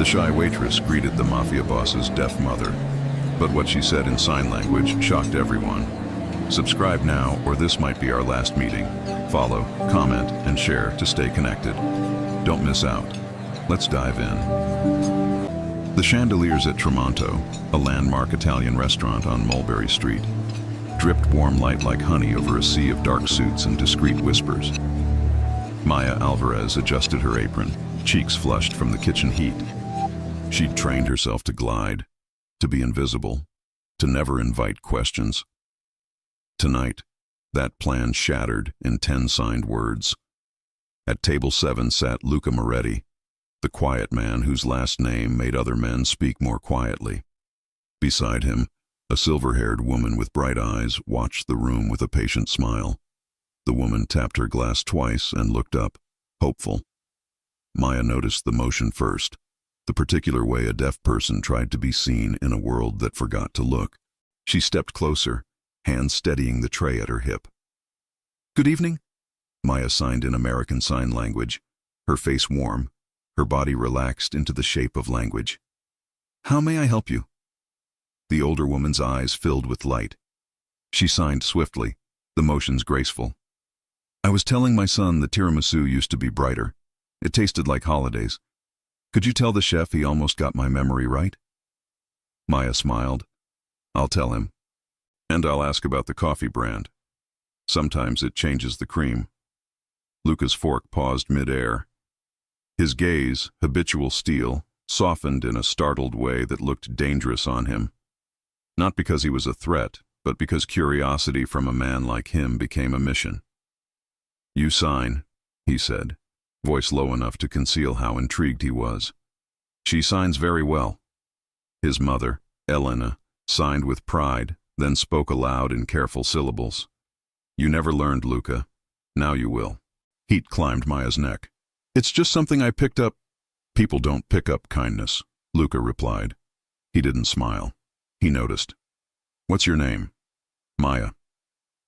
The shy waitress greeted the Mafia boss's deaf mother, but what she said in sign language shocked everyone. Subscribe now, or this might be our last meeting. Follow, comment, and share to stay connected. Don't miss out. Let's dive in. The chandeliers at Tramonto, a landmark Italian restaurant on Mulberry Street, dripped warm light like honey over a sea of dark suits and discreet whispers. Maya Alvarez adjusted her apron, cheeks flushed from the kitchen heat. She'd trained herself to glide, to be invisible, to never invite questions. Tonight, that plan shattered in 10 signed words. At table 7 sat Luca Moretti, the quiet man whose last name made other men speak more quietly. Beside him, a silver-haired woman with bright eyes watched the room with a patient smile. The woman tapped her glass twice and looked up, hopeful. Maya noticed the motion first, the particular way a deaf person tried to be seen in a world that forgot to look. She stepped closer, hands steadying the tray at her hip. "Good evening," Maya signed in American Sign Language, her face warm, her body relaxed into the shape of language. "How may I help you?" The older woman's eyes filled with light. She signed swiftly, the motions graceful. "I was telling my son the tiramisu used to be brighter. It tasted like holidays. Could you tell the chef he almost got my memory right?" Maya smiled. "I'll tell him. And I'll ask about the coffee brand. Sometimes it changes the cream." Luca's fork paused mid-air. His gaze, habitual steel, softened in a startled way that looked dangerous on him. Not because he was a threat, but because curiosity from a man like him became a mission. "You sign," he said, voice low enough to conceal how intrigued he was. "She signs very well." His mother, Elena, signed with pride, then spoke aloud in careful syllables. "You never learned, Luca. Now you will." Heat climbed Maya's neck. "It's just something I picked up." "People don't pick up kindness," Luca replied. He didn't smile. He noticed. "What's your name?" "Maya."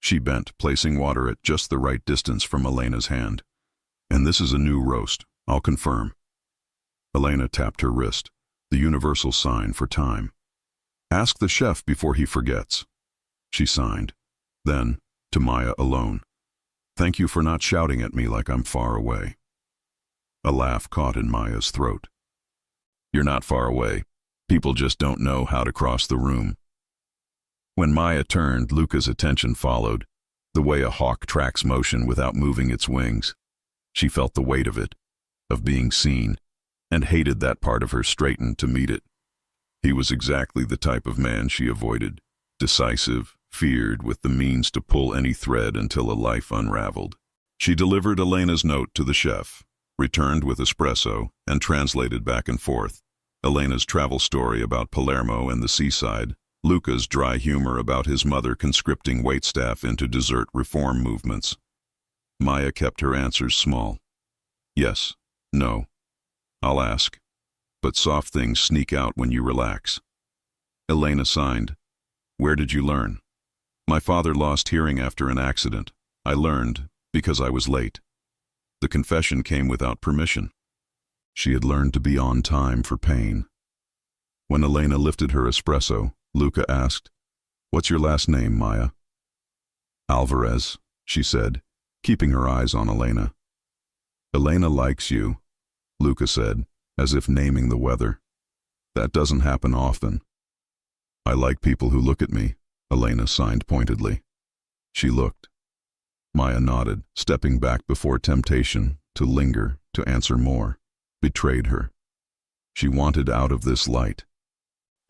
She bent, placing water at just the right distance from Elena's hand. "And this is a new roast, I'll confirm." Elena tapped her wrist, the universal sign for time. "Ask the chef before he forgets." She signed. Then, to Maya alone, "Thank you for not shouting at me like I'm far away." A laugh caught in Maya's throat. "You're not far away. People just don't know how to cross the room." When Maya turned, Luca's attention followed, the way a hawk tracks motion without moving its wings. She felt the weight of it, of being seen, and hated that part of her straightened to meet it. He was exactly the type of man she avoided, decisive, feared, with the means to pull any thread until a life unraveled. She delivered Elena's note to the chef, returned with espresso, and translated back and forth. Elena's travel story about Palermo and the seaside, Luca's dry humor about his mother conscripting waitstaff into dessert reform movements. Maya kept her answers small. "Yes, no. I'll ask. But soft things sneak out when you relax." Elena signed. "Where did you learn?" "My father lost hearing after an accident. I learned because I was late." The confession came without permission. She had learned to be on time for pain. When Elena lifted her espresso, Luca asked, "What's your last name, Maya?" "Alvarez," she said, keeping her eyes on Elena. "Elena likes you," Luca said, as if naming the weather. "That doesn't happen often." "I like people who look at me," Elena signed pointedly. She looked. Maya nodded, stepping back before temptation, to linger, to answer more, betrayed her. She wanted out of this light.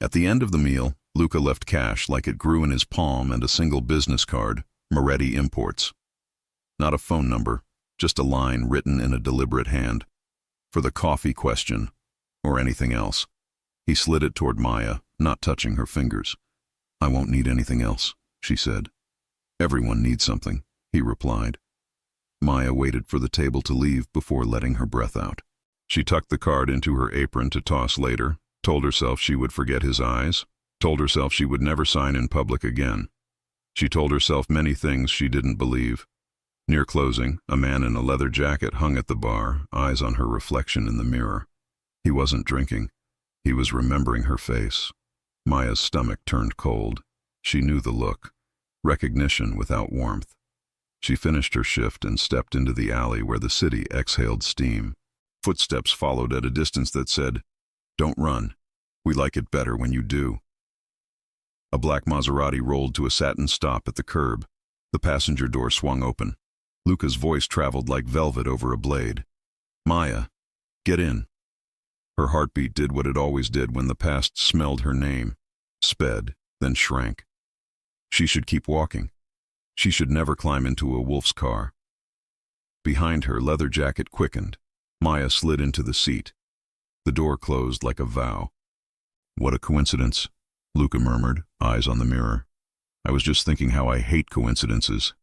At the end of the meal, Luca left cash like it grew in his palm and a single business card, Moretti Imports. Not a phone number, just a line written in a deliberate hand. For the coffee question, or anything else. He slid it toward Maya, not touching her fingers. "I won't need anything else," she said. "Everyone needs something," he replied. Maya waited for the table to leave before letting her breath out. She tucked the card into her apron to toss later, told herself she would forget his eyes, told herself she would never sign in public again. She told herself many things she didn't believe. Near closing, a man in a leather jacket hung at the bar, eyes on her reflection in the mirror. He wasn't drinking. He was remembering her face. Maya's stomach turned cold. She knew the look. Recognition without warmth. She finished her shift and stepped into the alley where the city exhaled steam. Footsteps followed at a distance that said, "Don't run. We like it better when you do." A black Maserati rolled to a satin stop at the curb. The passenger door swung open. Luca's voice traveled like velvet over a blade. "Maya, get in." Her heartbeat did what it always did when the past smelled her name. Sped, then shrank. She should keep walking. She should never climb into a wolf's car. Behind her, leather jacket quickened. Maya slid into the seat. The door closed like a vow. "What a coincidence," Luca murmured, eyes on the mirror. "I was just thinking how I hate coincidences."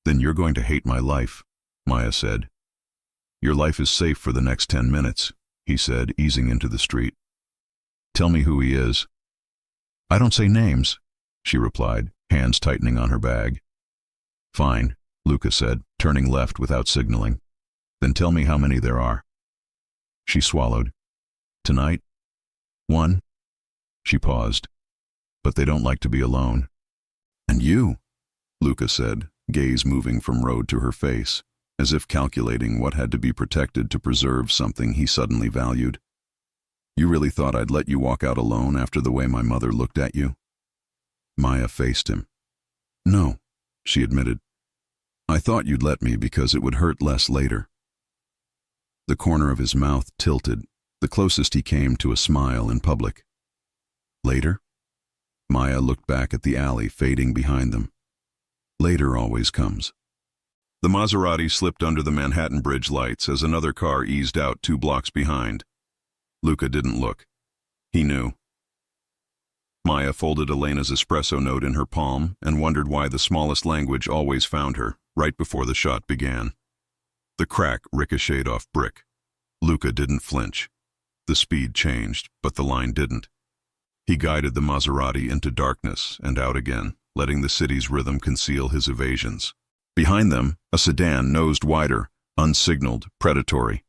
"Then you're going to hate my life," Maya said. "Your life is safe for the next 10 minutes, he said, easing into the street. "Tell me who he is." "I don't say names," she replied, hands tightening on her bag. "Fine," Luca said, turning left without signaling. "Then tell me how many there are." She swallowed. "Tonight? 1." She paused. "But they don't like to be alone." "And you," Luca said, gaze moving from road to her face, as if calculating what had to be protected to preserve something he suddenly valued. "You really thought I'd let you walk out alone after the way my mother looked at you?" Maya faced him. "No," she admitted. "I thought you'd let me because it would hurt less later." The corner of his mouth tilted, the closest he came to a smile in public. "Later?" Maya looked back at the alley fading behind them. "Later always comes." The Maserati slipped under the Manhattan Bridge lights as another car eased out 2 blocks behind. Luca didn't look. He knew. Maya folded Elena's espresso note in her palm and wondered why the smallest language always found her, right before the shot began. The crack ricocheted off brick. Luca didn't flinch. The speed changed, but the line didn't. He guided the Maserati into darkness and out again, letting the city's rhythm conceal his evasions. Behind them, a sedan nosed wider, unsignaled, predatory.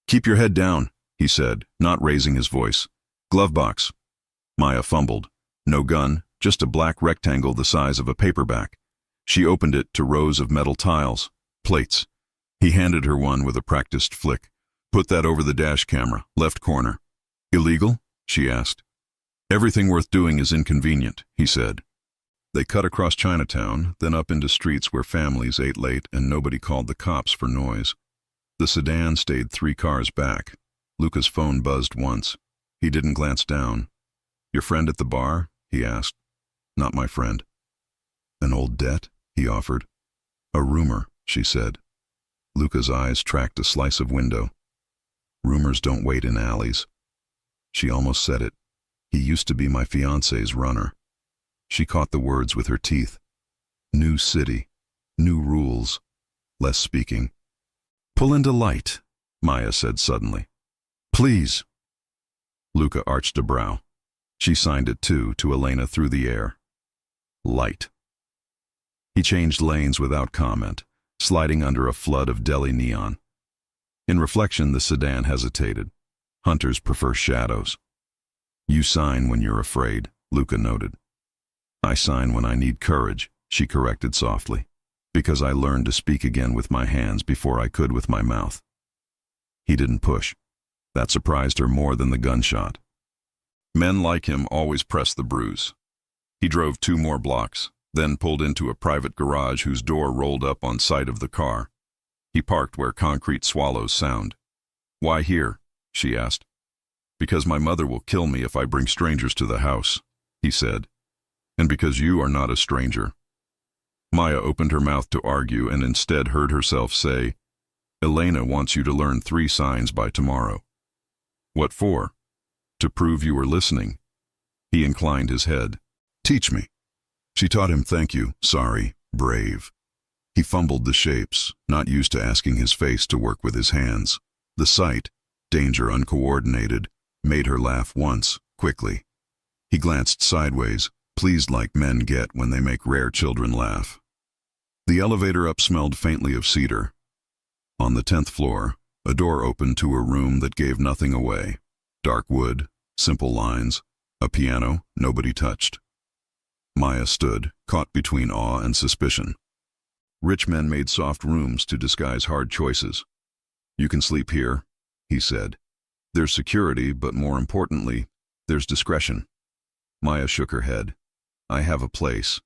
"Keep your head down," he said, not raising his voice. "Glove box." Maya fumbled. No gun, just a black rectangle the size of a paperback. She opened it to rows of metal tiles. Plates. He handed her one with a practiced flick. "Put that over the dash camera, left corner." "Illegal?" she asked. "Everything worth doing is inconvenient," he said. They cut across Chinatown, then up into streets where families ate late and nobody called the cops for noise. The sedan stayed 3 cars back. Luca's phone buzzed once. He didn't glance down. "Your friend at the bar?" he asked. "Not my friend." "An old debt?" he offered. "A rumor," she said. Luca's eyes tracked a slice of window. "Rumors don't wait in alleys." She almost said it. "He used to be my fiancé's runner." She caught the words with her teeth. New city, new rules, less speaking. "Pull into light," Maya said suddenly. "Please." Luca arched a brow. She signed it too, to Elena through the air. Light. He changed lanes without comment, sliding under a flood of deli neon. In reflection, the sedan hesitated. Hunters prefer shadows. "You sign when you're afraid," Luca noted. "I sign when I need courage," she corrected softly, "because I learned to speak again with my hands before I could with my mouth." He didn't push. That surprised her more than the gunshot. Men like him always press the bruise. He drove 2 more blocks, then pulled into a private garage whose door rolled up on sight of the car. He parked where concrete swallows sound. "Why here?" she asked. "Because my mother will kill me if I bring strangers to the house," he said. "And because you are not a stranger." Maya opened her mouth to argue and instead heard herself say, "Elena wants you to learn 3 signs by tomorrow." "What for?" "To prove you were listening." He inclined his head. "Teach me." She taught him thank you, sorry, brave. He fumbled the shapes, not used to asking his face to work with his hands. The sight, danger uncoordinated, made her laugh once, quickly. He glanced sideways, pleased like men get when they make rare children laugh. The elevator up smelled faintly of cedar. On the 10th floor, A door opened to a room that gave nothing away. Dark wood, simple lines, a piano nobody touched. Maya stood, caught between awe and suspicion. Rich men made soft rooms to disguise hard choices. "You can sleep here," he said. "There's security, but more importantly, there's discretion." Maya shook her head. "I have a place.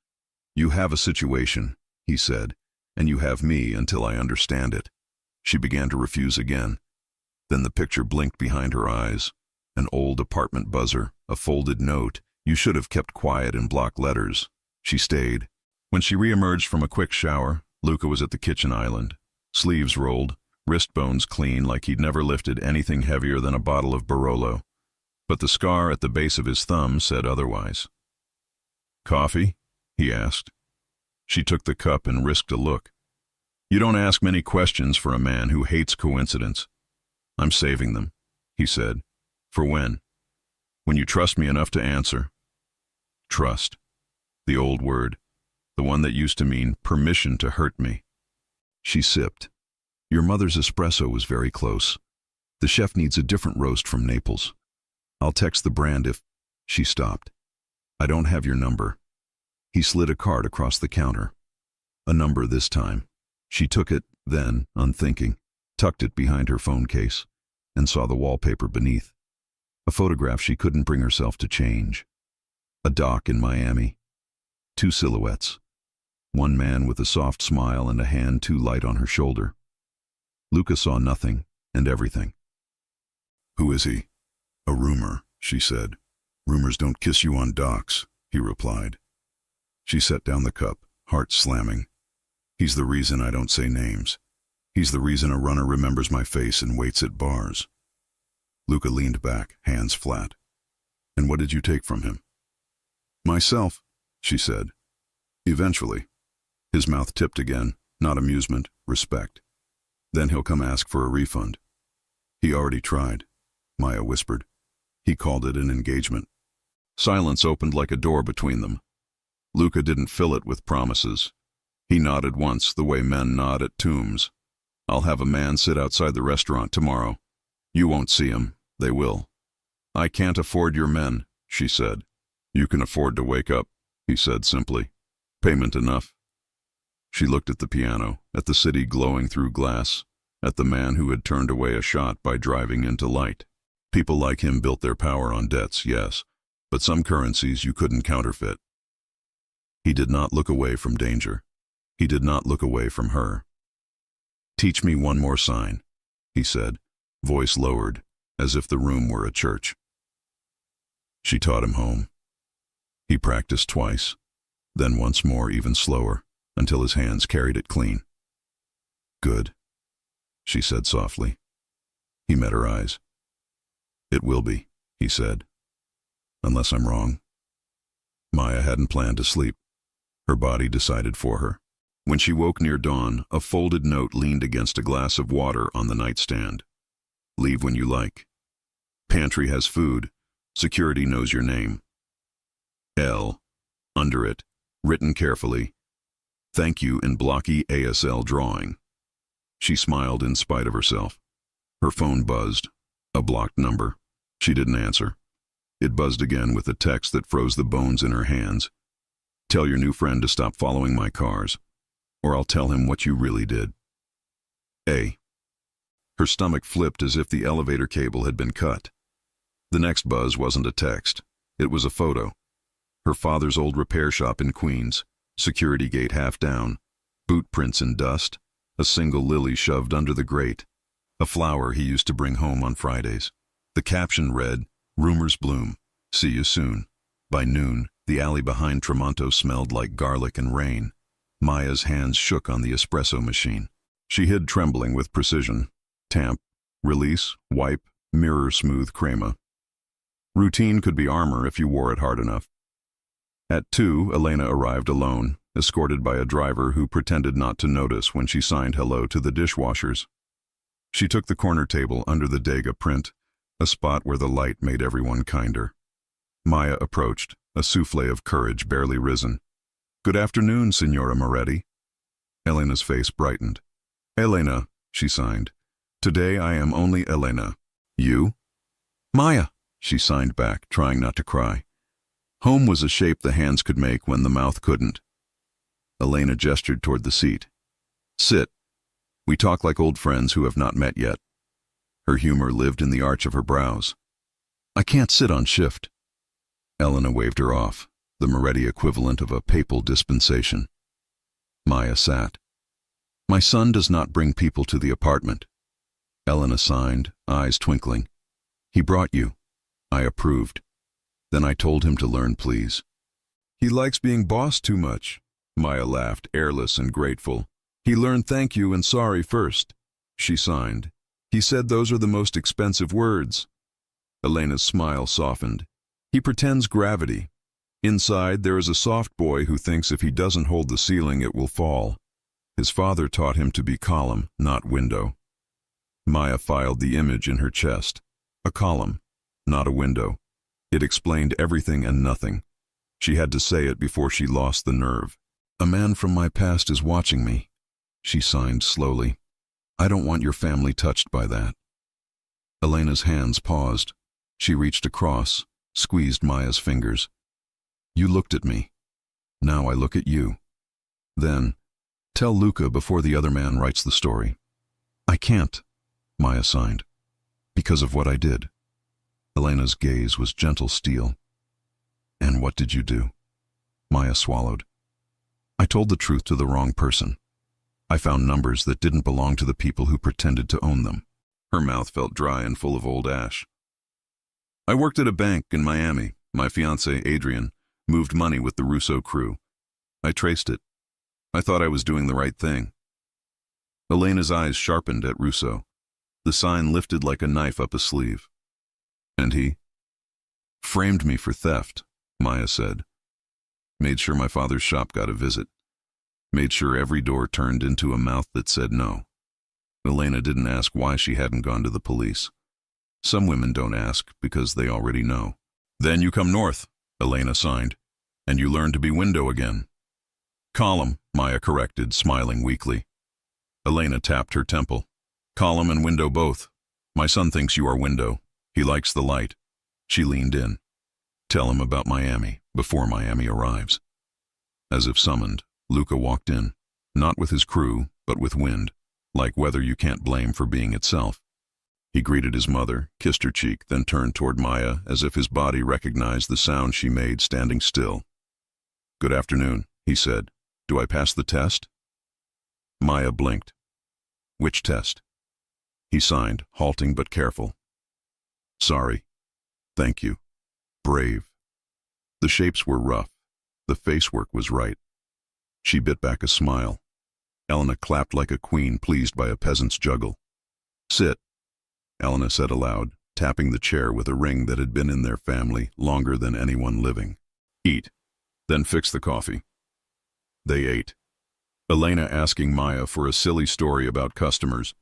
You have a situation," he said, "and you have me until I understand it." She began to refuse again. Then the picture blinked behind her eyes. An old apartment buzzer, a folded note. "You should have kept quiet," in block letters. She stayed. When she re-emerged from a quick shower, Luca was at the kitchen island. Sleeves rolled, wrist bones clean like he'd never lifted anything heavier than a bottle of Barolo. But the scar at the base of his thumb said otherwise. "Coffee?" he asked. She took the cup and risked a look. "You don't ask many questions for a man who hates coincidence." "I'm saving them," he said. "For when?" "When you trust me enough to answer." Trust. The old word. The one that used to mean permission to hurt me. She sipped. "Your mother's espresso was very close. The chef needs a different roast from Naples. I'll text the brand if—" She stopped. "I don't have your number." He slid a card across the counter. A number this time. She took it, then, unthinking, tucked it behind her phone case, and saw the wallpaper beneath. A photograph she couldn't bring herself to change. A dock in Miami. Two silhouettes. One man with a soft smile and a hand too light on her shoulder. Luca saw nothing and everything. "Who is he?" "A rumor," she said. "Rumors don't kiss you on docks," he replied. She set down the cup, heart slamming. "He's the reason I don't say names. He's the reason a runner remembers my face and waits at bars." Luca leaned back, hands flat. "And what did you take from him?" "Myself," she said. "Eventually." His mouth tipped again, not amusement, respect. "Then he'll come ask for a refund." "He already tried," Maya whispered. "He called it an engagement." Silence opened like a door between them. Luca didn't fill it with promises. He nodded once, the way men nod at tombs. "I'll have a man sit outside the restaurant tomorrow. You won't see him. They will." "I can't afford your men," she said. "You can afford to wake up," he said simply. "Payment enough." She looked at the piano, at the city glowing through glass, at the man who had turned away a shot by driving into light. People like him built their power on debts, yes, but some currencies you couldn't counterfeit. He did not look away from danger. He did not look away from her. "Teach me one more sign," he said, voice lowered, as if the room were a church. She taught him home. He practiced twice, then once more even slower, until his hands carried it clean. "Good," she said softly. He met her eyes. "It will be," he said. "Unless I'm wrong." Maya hadn't planned to sleep. Her body decided for her. When she woke near dawn, a folded note leaned against a glass of water on the nightstand. "Leave when you like. Pantry has food. Security knows your name." L. Under it, written carefully, "Thank you" in blocky ASL drawing. She smiled in spite of herself. Her phone buzzed. A blocked number. She didn't answer. It buzzed again with a text that froze the bones in her hands. "Tell your new friend to stop following my cars, or I'll tell him what you really did. A." Her stomach flipped as if the elevator cable had been cut. The next buzz wasn't a text. It was a photo. Her father's old repair shop in Queens, security gate half down, boot prints in dust, a single lily shoved under the grate, a flower he used to bring home on Fridays. The caption read, "Rumors bloom. See you soon." By noon, the alley behind Tramonto smelled like garlic and rain. Maya's hands shook on the espresso machine. She hid, trembling with precision. Tamp, release, wipe, mirror smooth crema. Routine could be armor if you wore it hard enough. At 2, Elena arrived alone, escorted by a driver who pretended not to notice when she signed hello to the dishwashers. She took the corner table under the Dega print, a spot where the light made everyone kinder. Maya approached, a souffle of courage barely risen. "Good afternoon, Signora Moretti." Elena's face brightened. "Elena," she signed. Today I am only Elena. You? Maya, she signed back, trying not to cry. Home was a shape the hands could make when the mouth couldn't. Elena gestured toward the seat. Sit. We talk like old friends who have not met yet. Her humor lived in the arch of her brows. I can't sit on shift. Elena waved her off, the Moretti equivalent of a papal dispensation. Maya sat. My son does not bring people to the apartment. Elena signed, eyes twinkling. He brought you. I approved. Then I told him to learn, please. He likes being boss too much. Maya laughed, airless and grateful. He learned thank you and sorry first. She signed. He said those are the most expensive words. Elena's smile softened. He pretends gravity. Inside, there is a soft boy who thinks if he doesn't hold the ceiling, it will fall. His father taught him to be column, not window. Maya filed the image in her chest. A column, not a window. It explained everything and nothing. She had to say it before she lost the nerve. A man from my past is watching me. She signed slowly. I don't want your family touched by that. Elena's hands paused. She reached across, squeezed Maya's fingers. You looked at me. Now I look at you. Then, tell Luca before the other man writes the story. I can't, Maya signed, because of what I did. Elena's gaze was gentle steel. And what did you do? Maya swallowed. I told the truth to the wrong person. I found numbers that didn't belong to the people who pretended to own them. Her mouth felt dry and full of old ash. I worked at a bank in Miami. My fiancé, Adrian, moved money with the Russo crew. I traced it. I thought I was doing the right thing. Elena's eyes sharpened at Russo. The sign lifted like a knife up a sleeve. And he framed me for theft, Maya said. Made sure my father's shop got a visit. Made sure every door turned into a mouth that said no. Elena didn't ask why she hadn't gone to the police. Some women don't ask because they already know. Then you come north, Elena signed, and you learn to be window again. Column, Maya corrected, smiling weakly. Elena tapped her temple. Column and window both. My son thinks you are window. He likes the light. She leaned in. Tell him about Miami, before Miami arrives. As if summoned, Luca walked in, not with his crew, but with wind, like weather you can't blame for being itself. He greeted his mother, kissed her cheek, then turned toward Maya as if his body recognized the sound she made standing still. Good afternoon, he said. Do I pass the test? Maya blinked. Which test? He signed, halting but careful. Sorry. Thank you. Brave. The shapes were rough. The facework was right. She bit back a smile. Elena clapped like a queen pleased by a peasant's juggle. Sit, Elena said aloud, tapping the chair with a ring that had been in their family longer than anyone living. Eat, then fix the coffee. They ate. Elena asking Maya for a silly story about customers.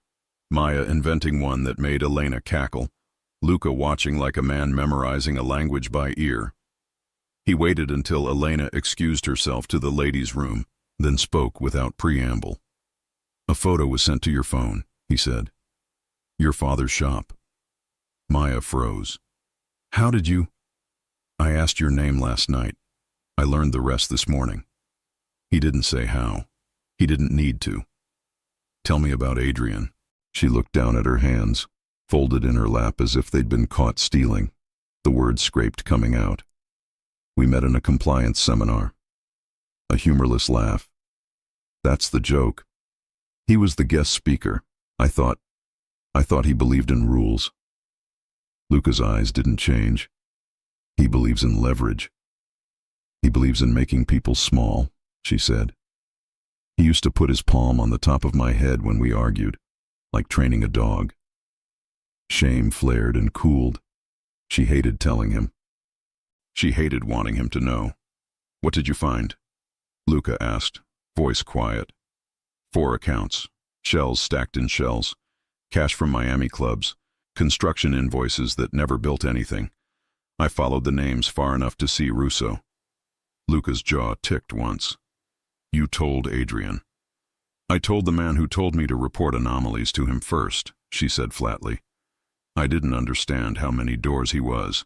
Maya inventing one that made Elena cackle. Luca watching like a man memorizing a language by ear. He waited until Elena excused herself to the ladies' room, then spoke without preamble. A photo was sent to your phone, he said. Your father's shop. Maya froze. How did you? I asked your name last night. I learned the rest this morning. He didn't say how. He didn't need to. Tell me about Adrian. She looked down at her hands, folded in her lap as if they'd been caught stealing. The words scraped coming out. We met in a compliance seminar. A humorless laugh. That's the joke. He was the guest speaker. I thought he believed in rules. Luca's eyes didn't change. He believes in leverage. He believes in making people small, she said. He used to put his palm on the top of my head when we argued, like training a dog. Shame flared and cooled. She hated telling him. She hated wanting him to know. What did you find? Luca asked, voice quiet. 4 accounts, shells stacked in shells, cash from Miami clubs, construction invoices that never built anything. I followed the names far enough to see Russo. Luca's jaw ticked once. You told Adrian. I told the man who told me to report anomalies to him first, she said flatly. I didn't understand how many doors he was.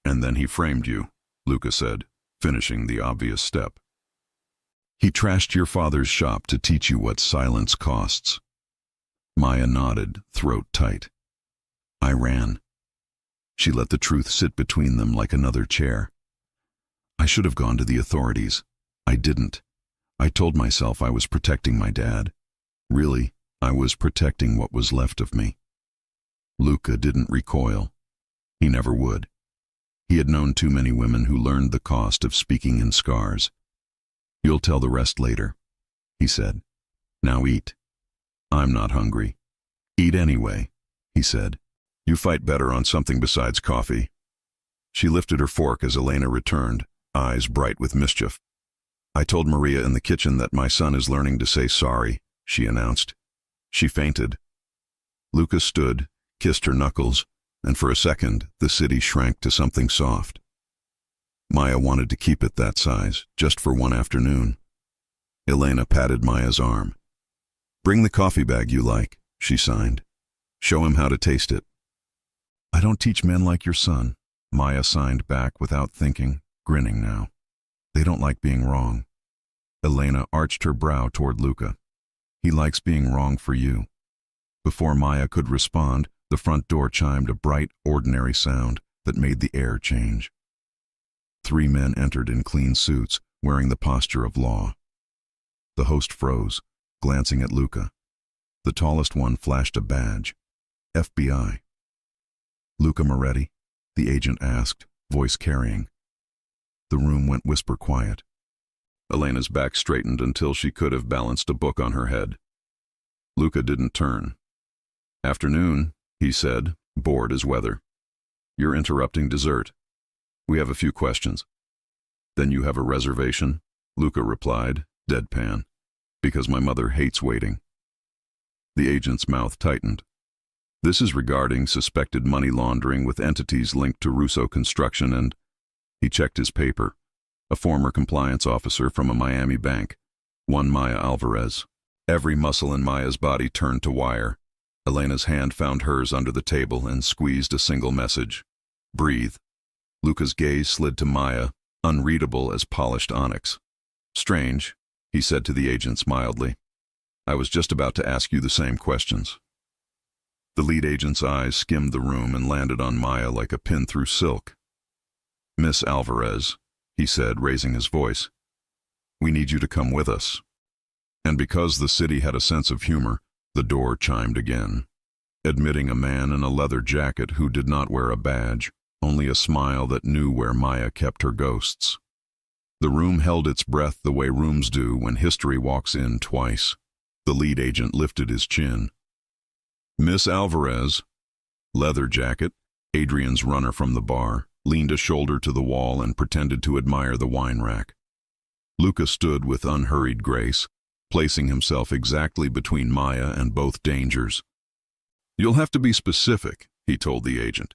And then he framed you, Luca said, finishing the obvious step. He trashed your father's shop to teach you what silence costs. Maya nodded, throat tight. I ran. She let the truth sit between them like another chair. I should have gone to the authorities. I didn't. I told myself I was protecting my dad. Really, I was protecting what was left of me. Luca didn't recoil. He never would. He had known too many women who learned the cost of speaking in scars. You'll tell the rest later, he said. Now eat. I'm not hungry. Eat anyway, he said. You fight better on something besides coffee. She lifted her fork as Elena returned, eyes bright with mischief. I told Maria in the kitchen that my son is learning to say sorry, she announced. She fainted. Luca stood, kissed her knuckles, and for a second the city shrank to something soft. Maya wanted to keep it that size, just for one afternoon. Elena patted Maya's arm. Bring the coffee bag you like, she signed. Show him how to taste it. I don't teach men like your son, Maya signed back without thinking, grinning now. They don't like being wrong. Elena arched her brow toward Luca. He likes being wrong for you. Before Maya could respond, the front door chimed a bright, ordinary sound that made the air change. 3 men entered in clean suits, wearing the posture of law. The host froze, glancing at Luca. The tallest one flashed a badge. FBI. Luca Moretti? The agent asked, voice carrying. The room went whisper quiet. Elena's back straightened until she could have balanced a book on her head. Luca didn't turn. Afternoon, he said, bored as weather. You're interrupting dessert. We have a few questions. Then you have a reservation? Luca replied, deadpan. Because my mother hates waiting. The agent's mouth tightened. This is regarding suspected money laundering with entities linked to Russo Construction and... He checked his paper. A former compliance officer from a Miami bank. One Maya Alvarez. Every muscle in Maya's body turned to wire. Elena's hand found hers under the table and squeezed a single message. Breathe. Luca's gaze slid to Maya, unreadable as polished onyx. Strange, he said to the agents mildly. I was just about to ask you the same questions. The lead agent's eyes skimmed the room and landed on Maya like a pin through silk. Miss Alvarez, he said, raising his voice, we need you to come with us. And because the city had a sense of humor, the door chimed again, admitting a man in a leather jacket who did not wear a badge, only a smile that knew where Maya kept her ghosts. The room held its breath the way rooms do when history walks in twice. The lead agent lifted his chin. Miss Alvarez, leather jacket, Adrian's runner from the bar, leaned a shoulder to the wall and pretended to admire the wine rack. Luca stood with unhurried grace, placing himself exactly between Maya and both dangers. You'll have to be specific, he told the agent.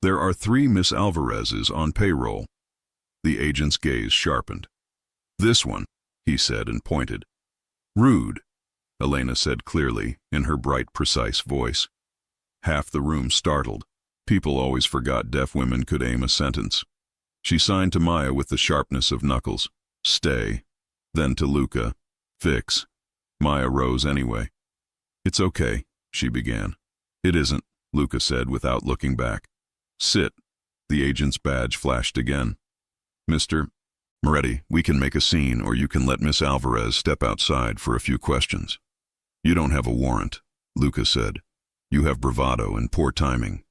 There are 3 Miss Alvarezes on payroll. The agent's gaze sharpened. This one, he said and pointed. Rude, Elena said clearly, in her bright, precise voice. Half the room startled. People always forgot deaf women could aim a sentence. She signed to Maya with the sharpness of knuckles. Stay. Then to Luca. Fix. Maya rose anyway. It's okay, she began. It isn't, Luca said without looking back. Sit. The agent's badge flashed again. Mr. Moretti, we can make a scene or you can let Miss Alvarez step outside for a few questions. You don't have a warrant, Luca said. You have bravado and poor timing.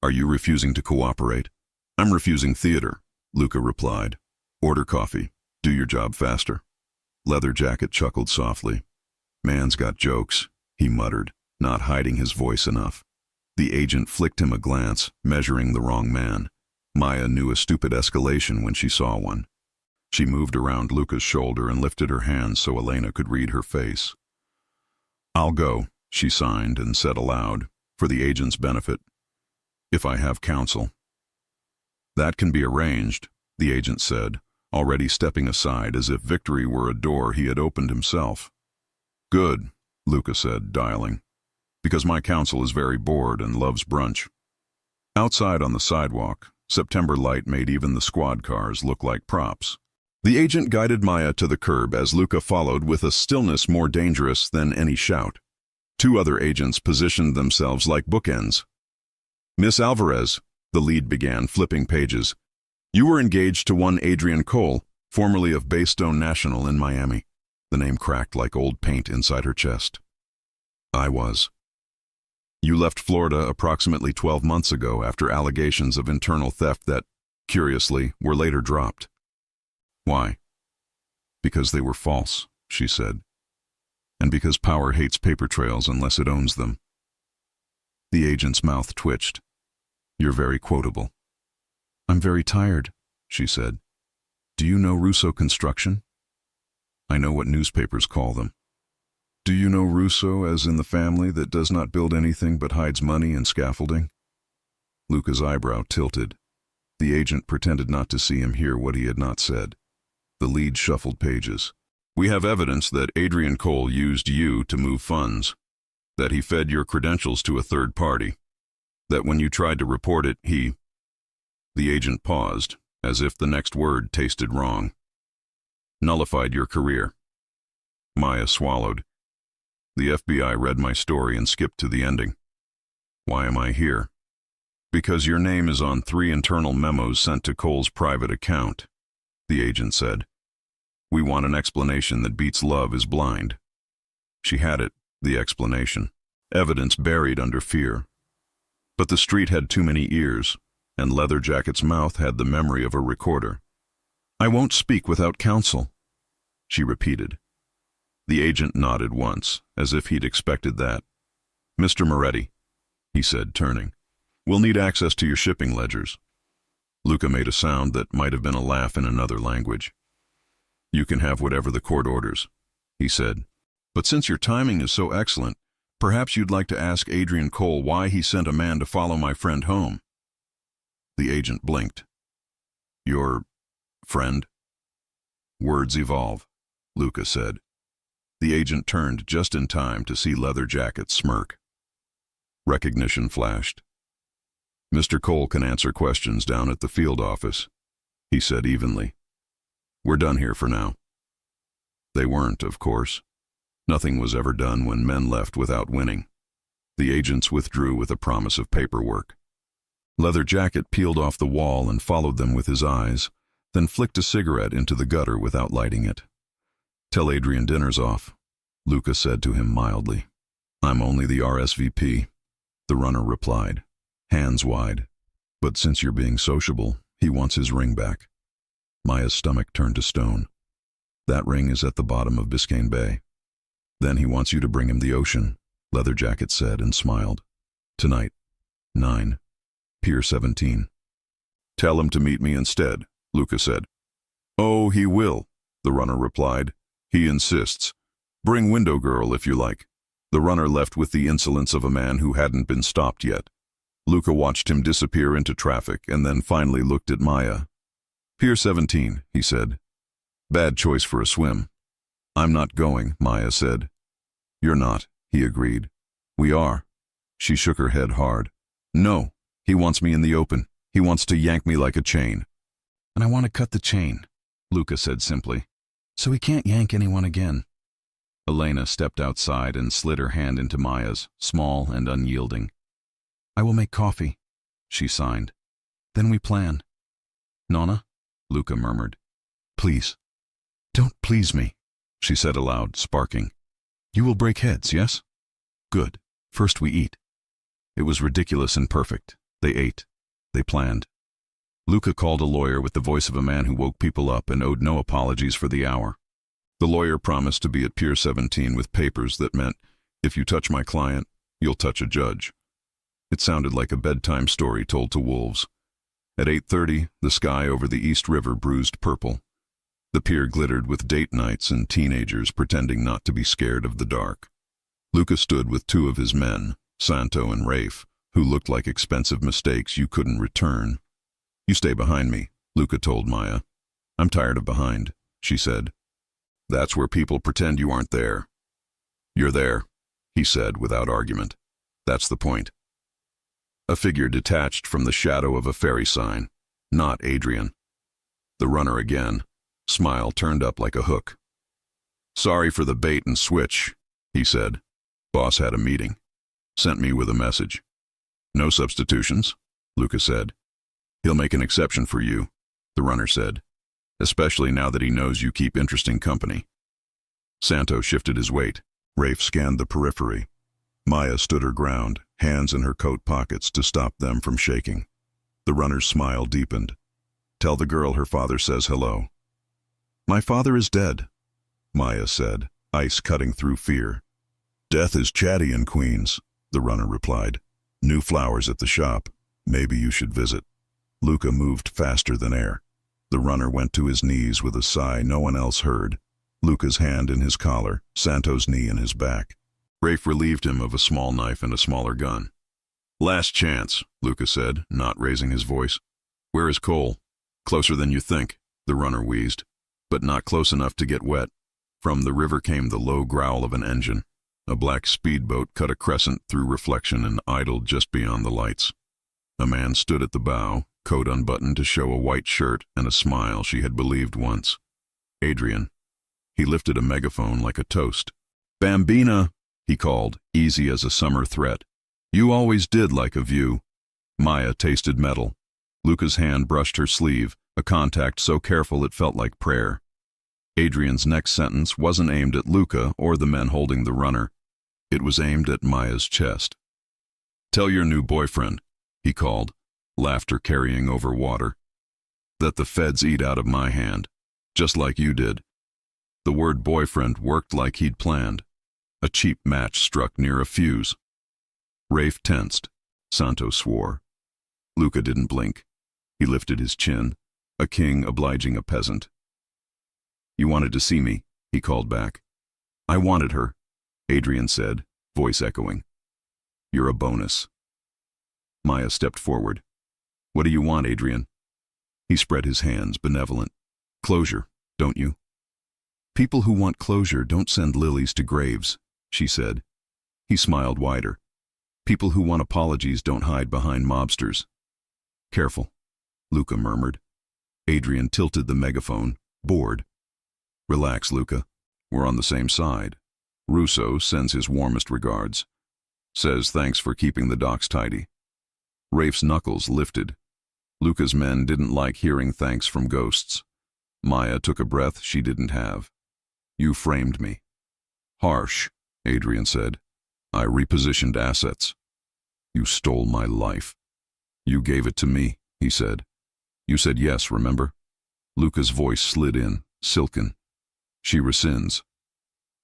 Are you refusing to cooperate? I'm refusing theater, Luca replied. Order coffee. Do your job faster. Leather jacket chuckled softly. Man's got jokes, he muttered, not hiding his voice enough. The agent flicked him a glance, measuring the wrong man. Maya knew a stupid escalation when she saw one. She moved around Luca's shoulder and lifted her hand so Elena could read her face. I'll go, she signed and said aloud, for the agent's benefit. If I have counsel. That can be arranged, the agent said, already stepping aside as if victory were a door he had opened himself. Good, Luca said, dialing. Because my counsel is very bored and loves brunch. Outside on the sidewalk, September light made even the squad cars look like props. The agent guided Maya to the curb as Luca followed with a stillness more dangerous than any shout. Two other agents positioned themselves like bookends. "Miss Alvarez," the lead began, flipping pages. "You were engaged to one Adrian Cole, formerly of Baystone National in Miami." The name cracked like old paint inside her chest. "I was. You left Florida approximately 12 months ago after allegations of internal theft that, curiously, were later dropped." "Why?" "Because they were false," she said. "And because power hates paper trails unless it owns them." The agent's mouth twitched. "You're very quotable." "I'm very tired," she said. "Do you know Russo Construction?" "I know what newspapers call them." "Do you know Russo as in the family that does not build anything but hides money and scaffolding?" Luca's eyebrow tilted. The agent pretended not to see him hear what he had not said. The lead shuffled pages. "We have evidence that Adrian Cole used you to move funds, that he fed your credentials to a third party, that when you tried to report it, he—" The agent paused, as if the next word tasted wrong. "Nullified your career." Maya swallowed. "The FBI read my story and skipped to the ending." "Why am I here?" "Because your name is on 3 internal memos sent to Cole's private account," the agent said. "We want an explanation that beats love is blind." She had it, the explanation. Evidence buried under fear. But the street had too many ears, and Leather Jacket's mouth had the memory of a recorder. "I won't speak without counsel," she repeated. The agent nodded once, as if he'd expected that. "Mr. Moretti," he said, turning, "we'll need access to your shipping ledgers." Luca made a sound that might have been a laugh in another language. "You can have whatever the court orders," he said. "But since your timing is so excellent, perhaps you'd like to ask Adrian Cole why he sent a man to follow my friend home." The agent blinked. "Your friend?" "Words evolve," Luca said. The agent turned just in time to see Leather Jacket smirk. Recognition flashed. "Mr. Cole can answer questions down at the field office," he said evenly. "We're done here for now." They weren't, of course. Nothing was ever done when men left without winning. The agents withdrew with a promise of paperwork. Leather Jacket peeled off the wall and followed them with his eyes, then flicked a cigarette into the gutter without lighting it. "Tell Adrian dinner's off," Luca said to him mildly. "I'm only the RSVP," the runner replied, hands wide. "But since you're being sociable, he wants his ring back." Maya's stomach turned to stone. "That ring is at the bottom of Biscayne Bay." "Then he wants you to bring him the ocean," Leather Jacket said and smiled. "Tonight, 9, Pier 17. "Tell him to meet me instead," Luca said. "Oh, he will," the runner replied. "He insists. Bring Window Girl if you like." The runner left with the insolence of a man who hadn't been stopped yet. Luca watched him disappear into traffic and then finally looked at Maya. "Pier 17, he said. "Bad choice for a swim." "I'm not going," Maya said. "You're not," he agreed. "We are." She shook her head hard. "No, he wants me in the open. He wants to yank me like a chain." "And I want to cut the chain," Luca said simply, "so he can't yank anyone again." Elena stepped outside and slid her hand into Maya's, small and unyielding. "I will make coffee," she signed. "Then we plan." "Nonna?" Luca murmured. "Please." "Don't please me," she said aloud, sparking. "You will break heads, yes? Good. First we eat." It was ridiculous and perfect. They ate. They planned. Luca called a lawyer with the voice of a man who woke people up and owed no apologies for the hour. The lawyer promised to be at Pier 17 with papers that meant, "If you touch my client, you'll touch a judge." It sounded like a bedtime story told to wolves. At 8:30, the sky over the East River bruised purple. The pier glittered with date nights and teenagers pretending not to be scared of the dark. Luca stood with 2 of his men, Santo and Rafe, who looked like expensive mistakes you couldn't return. "You stay behind me," Luca told Maya. "I'm tired of behind," she said. "That's where people pretend you aren't there." "You're there," he said without argument. That's the point. A figure detached from the shadow of a ferry sign. Not Adrian. The runner again. Smile turned up like a hook. "Sorry for the bait and switch," he said. "Boss had a meeting. Sent me with a message." "No substitutions," Luca said. "He'll make an exception for you," the runner said. "Especially now that he knows you keep interesting company." Santo shifted his weight. Rafe scanned the periphery. Maya stood her ground, hands in her coat pockets to stop them from shaking. The runner's smile deepened. "Tell the girl her father says hello." "My father is dead," Maya said, ice cutting through fear. "Death is chatty in Queens," the runner replied. "New flowers at the shop. Maybe you should visit." Luca moved faster than air. The runner went to his knees with a sigh no one else heard. Luca's hand in his collar, Santo's knee in his back. Rafe relieved him of a small knife and a smaller gun. "Last chance," Luca said, not raising his voice. "Where is Cole?" "Closer than you think," the runner wheezed, "but not close enough to get wet." From the river came the low growl of an engine. A black speedboat cut a crescent through reflection and idled just beyond the lights. A man stood at the bow, coat unbuttoned to show a white shirt and a smile she had believed once. Adrian. He lifted a megaphone like a toast. "Bambina," he called, easy as a summer threat. "You always did like a view." Maya tasted metal. Luca's hand brushed her sleeve, a contact so careful it felt like prayer. Adrian's next sentence wasn't aimed at Luca or the men holding the runner. It was aimed at Maya's chest. "Tell your new boyfriend," he called, laughter carrying over water, "that the feds eat out of my hand, just like you did." The word boyfriend worked like he'd planned. A cheap match struck near a fuse. Rafe tensed. Santo swore. Luca didn't blink. He lifted his chin, a king obliging a peasant. "You wanted to see me," he called back. "I wanted her," Adrian said, voice echoing. "You're a bonus." Maya stepped forward. "What do you want, Adrian?" He spread his hands, benevolent. "Closure, don't you?" "People who want closure don't send lilies to graves," she said. He smiled wider. "People who want apologies don't hide behind mobsters." "Careful," Luca murmured. Adrian tilted the megaphone, bored. "Relax, Luca. We're on the same side. Russo sends his warmest regards. Says thanks for keeping the docks tidy." Rafe's knuckles lifted. Luca's men didn't like hearing thanks from ghosts. Maya took a breath she didn't have. "You framed me." "Harsh," Adrian said. "I repositioned assets." "You stole my life." "You gave it to me," he said. "You said yes, remember?" Luca's voice slid in, silken. "She rescinds."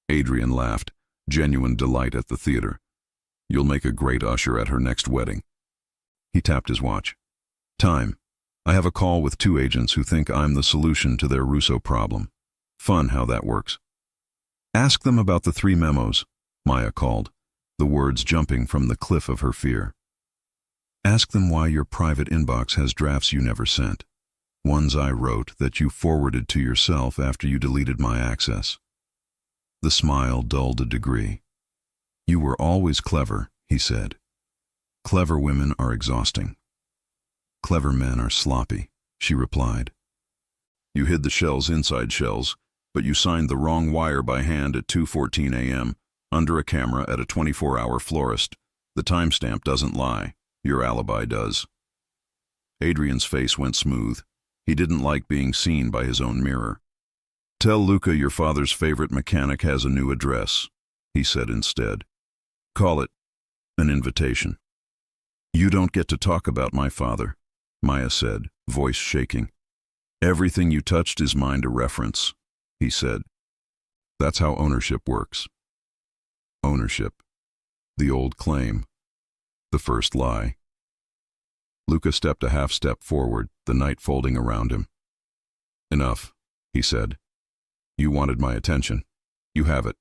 Adrian laughed, genuine delight at the theater. "You'll make a great usher at her next wedding." He tapped his watch. "Time. I have a call with 2 agents who think I'm the solution to their Russo problem. Fun how that works." "Ask them about the 3 memos," Maya called, the words jumping from the cliff of her fear. "Ask them why your private inbox has drafts you never sent. Ones I wrote that you forwarded to yourself after you deleted my access." The smile dulled a degree. "You were always clever," he said. "Clever women are exhausting." "Clever men are sloppy," she replied. "You hid the shells inside shells, but you signed the wrong wire by hand at 2:14 a.m., under a camera at a 24-hour florist. The timestamp doesn't lie. Your alibi does." Adrian's face went smooth. He didn't like being seen by his own mirror. "Tell Luca your father's favorite mechanic has a new address," he said instead. "Call it an invitation." "You don't get to talk about my father," Maya said, voice shaking. "Everything you touched is mine to reference," he said. "That's how ownership works." Ownership. The old claim. The first lie. Luca stepped a half step forward, the night folding around him. "Enough," he said. "You wanted my attention. You have it.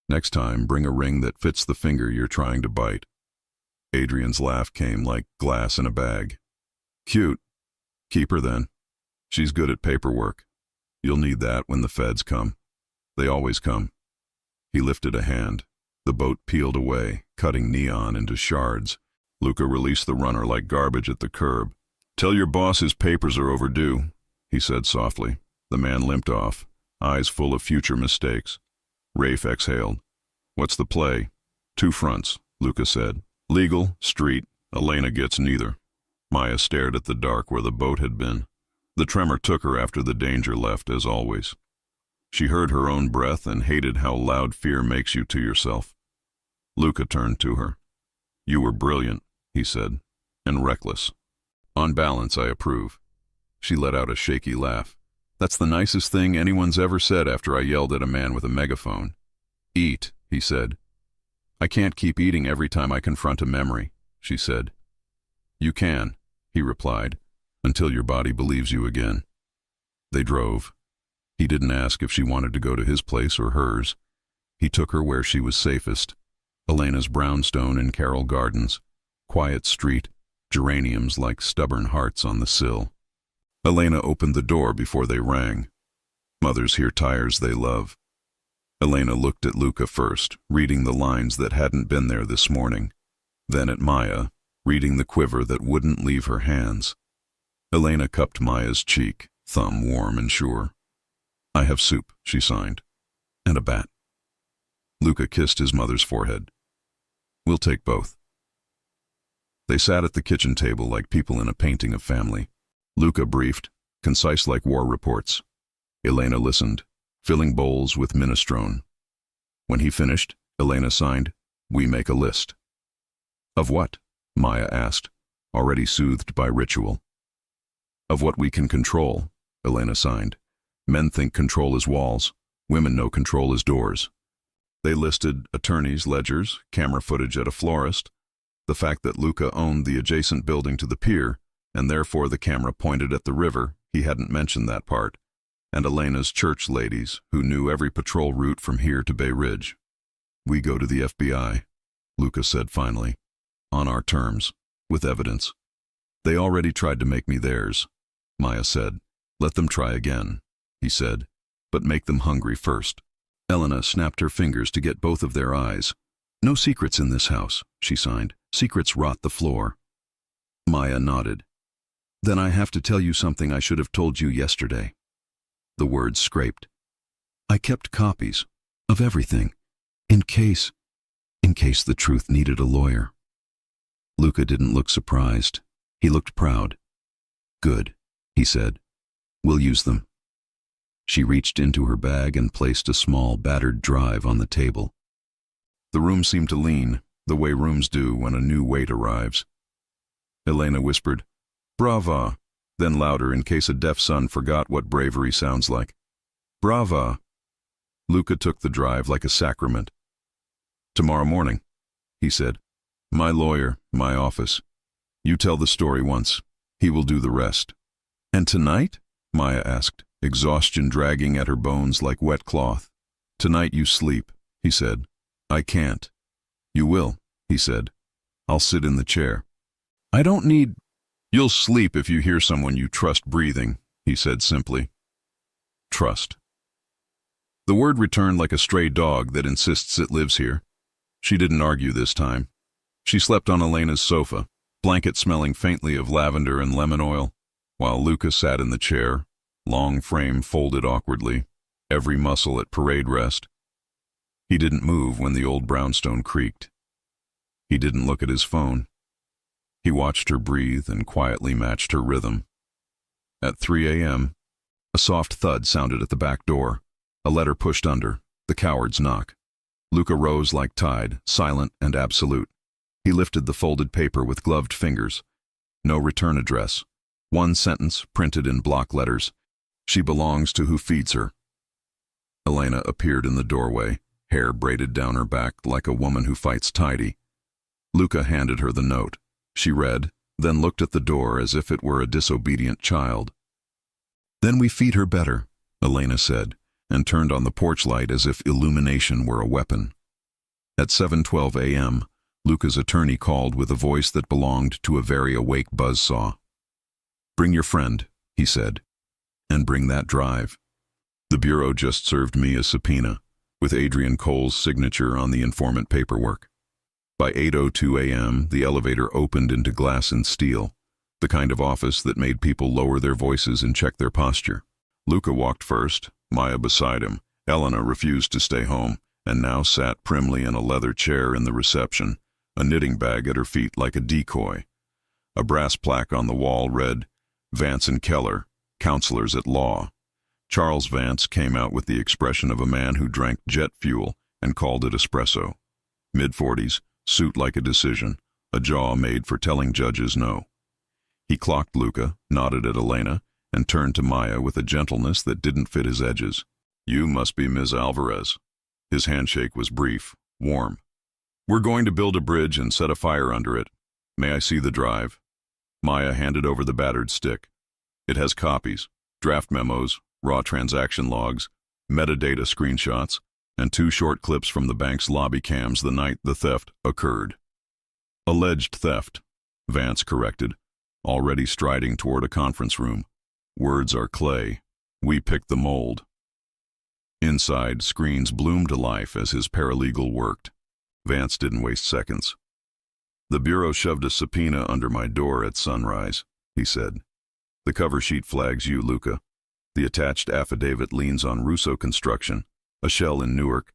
Next time, bring a ring that fits the finger you're trying to bite." Adrian's laugh came like glass in a bag. "Cute. Keep her then. She's good at paperwork. You'll need that when the feds come. They always come." He lifted a hand. The boat peeled away, cutting neon into shards. Luca released the runner like garbage at the curb. "Tell your boss his papers are overdue," he said softly. The man limped off, eyes full of future mistakes. Rafe exhaled. "What's the play?" "Two fronts," Luca said. "Legal, street. Elena gets neither." Maya stared at the dark where the boat had been. The tremor took her after the danger left, as always. She heard her own breath and hated how loud fear makes you to yourself. Luca turned to her. "You were brilliant," he said, "and reckless. On balance, I approve." She let out a shaky laugh. "That's the nicest thing anyone's ever said after I yelled at a man with a megaphone." "Eat," he said. "I can't keep eating every time I confront a memory," she said. "You can," he replied, "until your body believes you again." They drove. He didn't ask if she wanted to go to his place or hers. He took her where she was safest. Elena's brownstone in Carroll Gardens. Quiet street, geraniums like stubborn hearts on the sill. Elena opened the door before they rang. Mothers hear tires they love. Elena looked at Luca first, reading the lines that hadn't been there this morning. Then at Maya, reading the quiver that wouldn't leave her hands. Elena cupped Maya's cheek, thumb warm and sure. "I have soup," she signed, "and a bat." Luca kissed his mother's forehead. "We'll take both." They sat at the kitchen table like people in a painting of family. Luca briefed, concise like war reports. Elena listened, filling bowls with minestrone. When he finished, Elena signed, "We make a list." "Of what?" Maya asked, already soothed by ritual. "Of what we can control," Elena signed. "Men think control is walls. Women know control is doors." They listed attorneys' ledgers, camera footage at a florist, the fact that Luca owned the adjacent building to the pier, and therefore the camera pointed at the river, he hadn't mentioned that part, and Elena's church ladies, who knew every patrol route from here to Bay Ridge. "We go to the FBI," Luca said finally. "On our terms, with evidence." "They already tried to make me theirs," Maya said. "Let them try again," he said, "but make them hungry first." Elena snapped her fingers to get both of their eyes. "No secrets in this house," she signed. "Secrets rot the floor." Maya nodded. "Then I have to tell you something I should have told you yesterday." The words scraped. "I kept copies of everything, in case the truth needed a lawyer." Luca didn't look surprised. He looked proud. "Good," he said. "We'll use them." She reached into her bag and placed a small, battered drive on the table. The room seemed to lean, the way rooms do when a new weight arrives. Elena whispered, "Brava," then louder in case a deaf son forgot what bravery sounds like. "Brava." Luca took the drive like a sacrament. "Tomorrow morning," he said. "My lawyer, my office. You tell the story once. He will do the rest." "And tonight?" Maya asked, exhaustion dragging at her bones like wet cloth. "Tonight you sleep," he said. "I can't." "You will," he said. "I'll sit in the chair." "I don't need—" "You'll sleep if you hear someone you trust breathing," he said simply. Trust. The word returned like a stray dog that insists it lives here. She didn't argue this time. She slept on Elena's sofa, blanket smelling faintly of lavender and lemon oil, while Luca sat in the chair, long frame folded awkwardly, every muscle at parade rest. He didn't move when the old brownstone creaked. He didn't look at his phone. He watched her breathe and quietly matched her rhythm. At 3 a.m., a soft thud sounded at the back door, a letter pushed under, the coward's knock. Luca rose like tide, silent and absolute. He lifted the folded paper with gloved fingers. No return address. One sentence printed in block letters. "She belongs to who feeds her." Elena appeared in the doorway, hair braided down her back like a woman who fights tidy. Luca handed her the note. She read, then looked at the door as if it were a disobedient child. "Then we feed her better," Elena said, and turned on the porch light as if illumination were a weapon. At 7:12 a.m., Luca's attorney called with a voice that belonged to a very awake buzzsaw. "Bring your friend," he said, "and bring that drive. The bureau just served me a subpoena. with Adrian Cole's signature on the informant paperwork. By 8:02 a.m., the elevator opened into glass and steel, the kind of office that made people lower their voices and check their posture. Luca walked first, Maya beside him. Elena refused to stay home, and now sat primly in a leather chair in the reception, a knitting bag at her feet like a decoy. A brass plaque on the wall read, "Vance and Keller, Counselors at Law." Charles Vance came out with the expression of a man who drank jet fuel and called it espresso. Mid-40s, suit like a decision, a jaw made for telling judges no. He clocked Luca, nodded at Elena, and turned to Maya with a gentleness that didn't fit his edges. "You must be Ms. Alvarez." His handshake was brief, warm. "We're going to build a bridge and set a fire under it. May I see the drive?" Maya handed over the battered stick. It has copies, draft memos, raw transaction logs, metadata screenshots, and 2 short clips from the bank's lobby cams the night the theft occurred. "Alleged theft," Vance corrected, already striding toward a conference room. "Words are clay. We picked the mold." Inside, screens bloomed to life as his paralegal worked. Vance didn't waste seconds. "The Bureau shoved a subpoena under my door at sunrise," he said. "The cover sheet flags you, Luca. The attached affidavit leans on Russo Construction, a shell in Newark,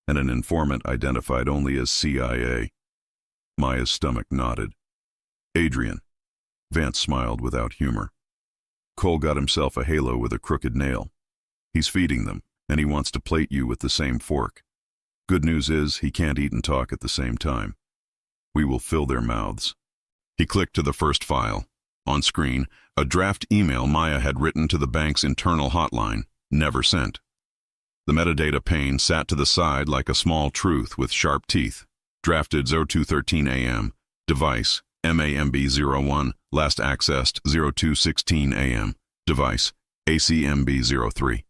and an informant identified only as CIA. Maya's stomach nodded. "Adrian." Vance smiled without humor. "Cole got himself a halo with a crooked nail. He's feeding them, and he wants to plate you with the same fork. Good news is he can't eat and talk at the same time. We will fill their mouths." He clicked to the first file. On screen, a draft email Maya had written to the bank's internal hotline, never sent. The metadata pane sat to the side like a small truth with sharp teeth. Drafted 0213 a.m. Device, MAMB01. Last accessed 0216 a.m. Device, ACMB03.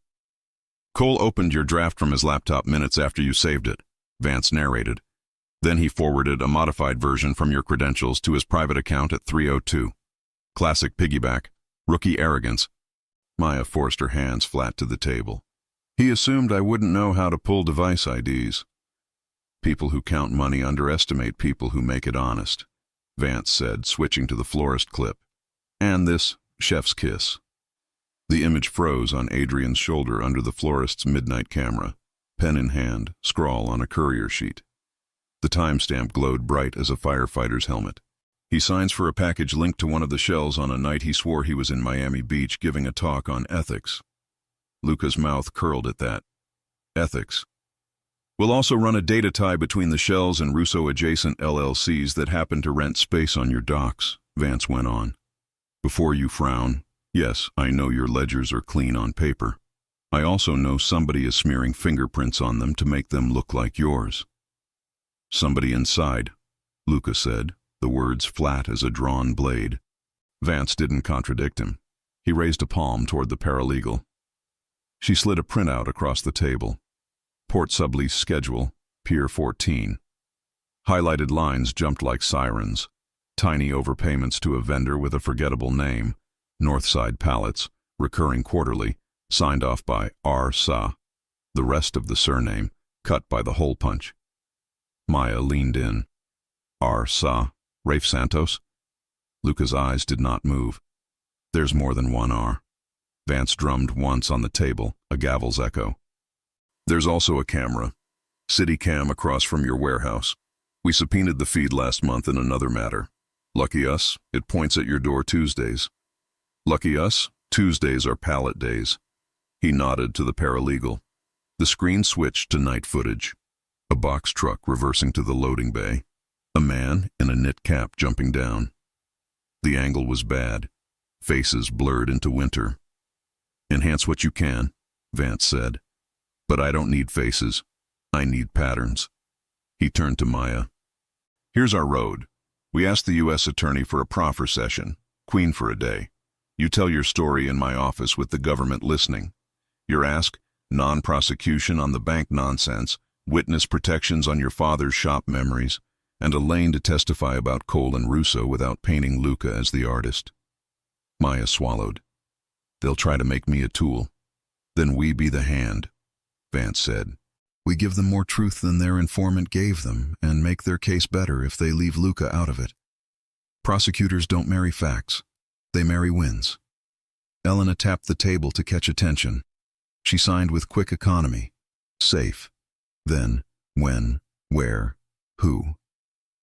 "Cole opened your draft from his laptop minutes after you saved it," Vance narrated. "Then he forwarded a modified version from your credentials to his private account at 3:02. Classic piggyback. Rookie arrogance." Maya forced her hands flat to the table. "He assumed I wouldn't know how to pull device IDs. People who count money underestimate people who make it honest," Vance said, switching to the florist clip. "And this chef's kiss." The image froze on Adrian's shoulder under the florist's midnight camera, pen in hand, scrawl on a courier sheet. The timestamp glowed bright as a firefighter's helmet. "He signs for a package linked to one of the shells on a night he swore he was in Miami Beach giving a talk on ethics." Luca's mouth curled at that. "Ethics. We'll also run a data tie between the shells and Russo-adjacent LLCs that happen to rent space on your docks," Vance went on. "Before you frown, yes, I know your ledgers are clean on paper. I also know somebody is smearing fingerprints on them to make them look like yours." "Somebody inside," Luca said, the words flat as a drawn blade. Vance didn't contradict him. He raised a palm toward the paralegal. She slid a printout across the table. Port sublease schedule, Pier 14. Highlighted lines jumped like sirens. Tiny overpayments to a vendor with a forgettable name. Northside pallets, recurring quarterly, signed off by R. Sa. The rest of the surname, cut by the hole punch. Maya leaned in. "R. Sa? Rafe Santos?" Luca's eyes did not move. "There's more than one R." Vance drummed once on the table, a gavel's echo. "There's also a camera. City cam across from your warehouse. We subpoenaed the feed last month in another matter. Lucky us, it points at your door Tuesdays. Lucky us, Tuesdays are pallet days." He nodded to the paralegal. The screen switched to night footage. A box truck reversing to the loading bay. A man in a knit cap jumping down. The angle was bad. Faces blurred into winter. "Enhance what you can," Vance said. "But I don't need faces. I need patterns." He turned to Maya. "Here's our road. We asked the U.S. attorney for a proffer session, Queen for a day. You tell your story in my office with the government listening. Your ask, non-prosecution on the bank nonsense, witness protections on your father's shop memories, and a lane to testify about Cole and Russo without painting Luca as the artist." Maya swallowed. "They'll try to make me a tool. Then we be the hand," Vance said. We give them more truth than their informant gave them and make their case better if they leave Luca out of it. Prosecutors don't marry facts. They marry wins. Elena tapped the table to catch attention. She signed with quick economy. Safe. Then, when, where, who.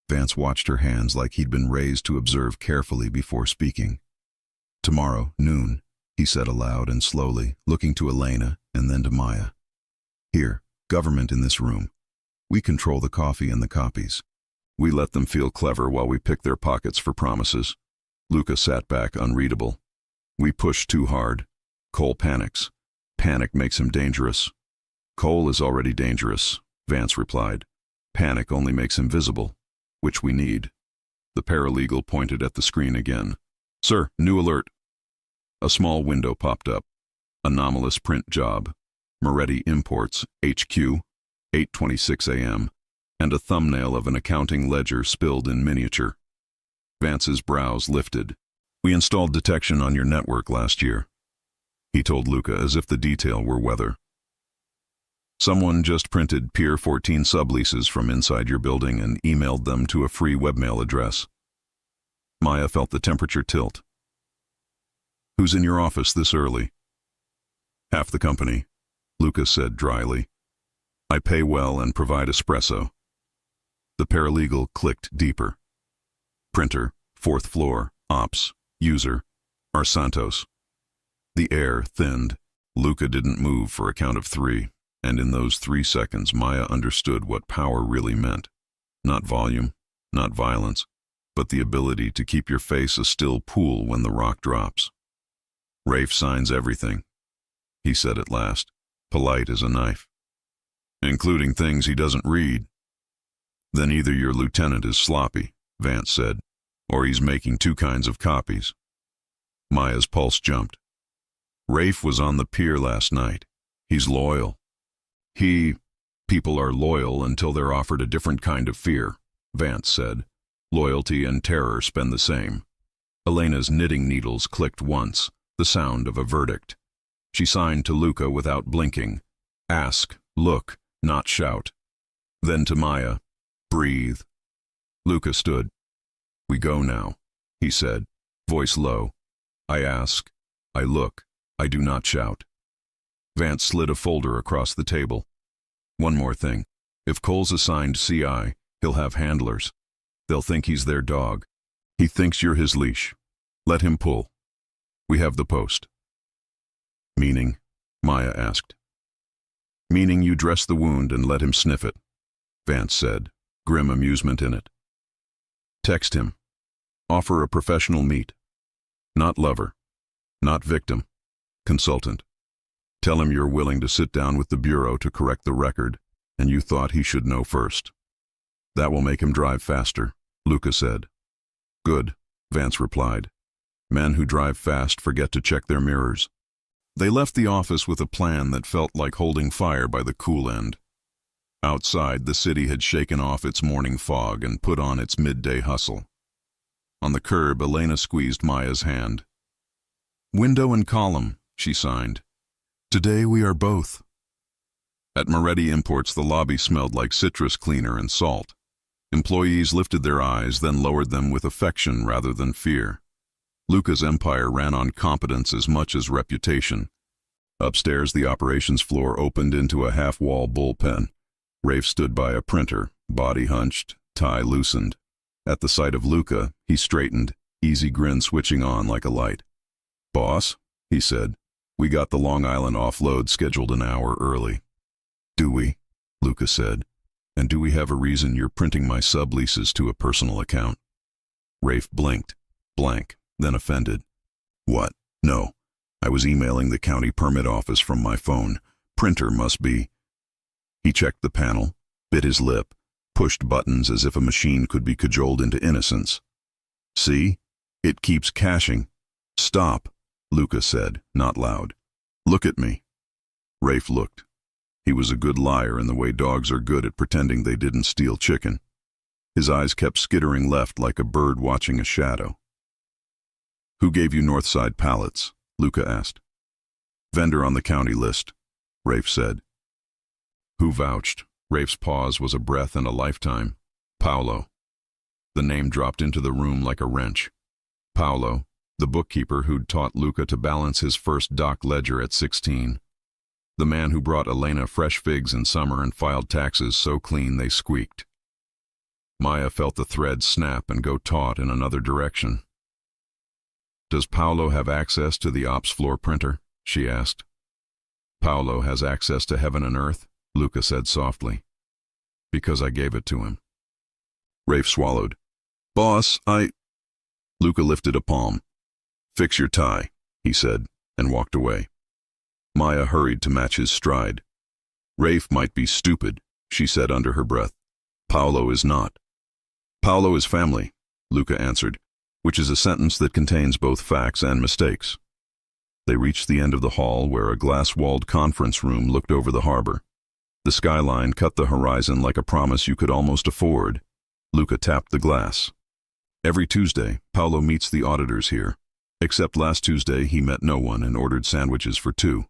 Vance watched her hands like he'd been raised to observe carefully before speaking. Tomorrow, noon, he said aloud and slowly, looking to Elena and then to Maya. Here, government in this room. We control the coffee and the copies. We let them feel clever while we pick their pockets for promises. Luca sat back, unreadable. We push too hard. Cole panics. Panic makes him dangerous. Cole is already dangerous, Vance replied. Panic only makes him visible, which we need. The paralegal pointed at the screen again. Sir, new alert. A small window popped up. Anomalous print job. Moretti Imports, HQ, 8:26 a.m., and a thumbnail of an accounting ledger spilled in miniature. Vance's brows lifted. We installed detection on your network last year, he told Luca as if the detail were weather. Someone just printed Pier 14 subleases from inside your building and emailed them to a free webmail address. Maya felt the temperature tilt. Who's in your office this early? Half the company, Luca said dryly. I pay well and provide espresso. The paralegal clicked deeper. Printer, 4th floor, ops, user, are Santos. The air thinned. Luca didn't move for a count of 3, and in those 3 seconds Maya understood what power really meant. Not volume, not violence, but the ability to keep your face a still pool when the rock drops. Rafe signs everything, he said at last, polite as a knife. Including things he doesn't read. Then either your lieutenant is sloppy, Vance said, or he's making 2 kinds of copies. Maya's pulse jumped. Rafe was on the pier last night. He's loyal. People are loyal until they're offered a different kind of fear, Vance said. Loyalty and terror spend the same. Elena's knitting needles clicked once, the sound of a verdict. She signed to Luca without blinking. Ask, look, not shout. Then to Maya, breathe. Luca stood. We go now, he said, voice low. I ask, I look, I do not shout. Vance slid a folder across the table. One more thing. If Cole's assigned CI, he'll have handlers. They'll think he's their dog. He thinks you're his leash. Let him pull. We have the post. Meaning? Maya asked. Meaning you dress the wound and let him sniff it, Vance said, grim amusement in it. Text him. Offer a professional meet. Not lover. Not victim. Consultant. Tell him you're willing to sit down with the Bureau to correct the record, and you thought he should know first. That will make him drive faster, Luca said. Good, Vance replied. Men who drive fast forget to check their mirrors. They left the office with a plan that felt like holding fire by the cool end. Outside, the city had shaken off its morning fog and put on its midday hustle. On the curb, Elena squeezed Maya's hand. Window and column, she signed. Today we are both. At Moretti Imports, the lobby smelled like citrus cleaner and salt. Employees lifted their eyes, then lowered them with affection rather than fear. Luca's empire ran on competence as much as reputation. Upstairs, the operations floor opened into a half-wall bullpen. Rafe stood by a printer, body hunched, tie loosened. At the sight of Luca, he straightened, easy grin switching on like a light. Boss, he said, we got the Long Island offload scheduled an hour early. Do we? Luca said. And do we have a reason you're printing my subleases to a personal account? Rafe blinked, blank, then offended. What? No. I was emailing the county permit office from my phone. Printer must be. He checked the panel, bit his lip, pushed buttons as if a machine could be cajoled into innocence. See? It keeps caching. Stop, Luca said, not loud. Look at me. Rafe looked. He was a good liar in the way dogs are good at pretending they didn't steal chicken. His eyes kept skittering left like a bird watching a shadow. Who gave you Northside pallets? Luca asked. Vendor on the county list, Rafe said. Who vouched? Rafe's pause was a breath and a lifetime. Paolo. The name dropped into the room like a wrench. Paolo, the bookkeeper who'd taught Luca to balance his first doc ledger at 16. The man who brought Elena fresh figs in summer and filed taxes so clean they squeaked. Maya felt the thread snap and go taut in another direction. "Does Paolo have access to the ops floor printer?" she asked. "Paolo has access to heaven and earth," Luca said softly. "Because I gave it to him." Rafe swallowed. "Boss, Luca lifted a palm. "Fix your tie," he said, and walked away. Maya hurried to match his stride. "Rafe might be stupid," she said under her breath. "Paolo is not." "Paolo is family," Luca answered, which is a sentence that contains both facts and mistakes. They reached the end of the hall where a glass-walled conference room looked over the harbor. The skyline cut the horizon like a promise you could almost afford. Luca tapped the glass. "Every Tuesday, Paolo meets the auditors here. Except last Tuesday he met no one and ordered sandwiches for 2.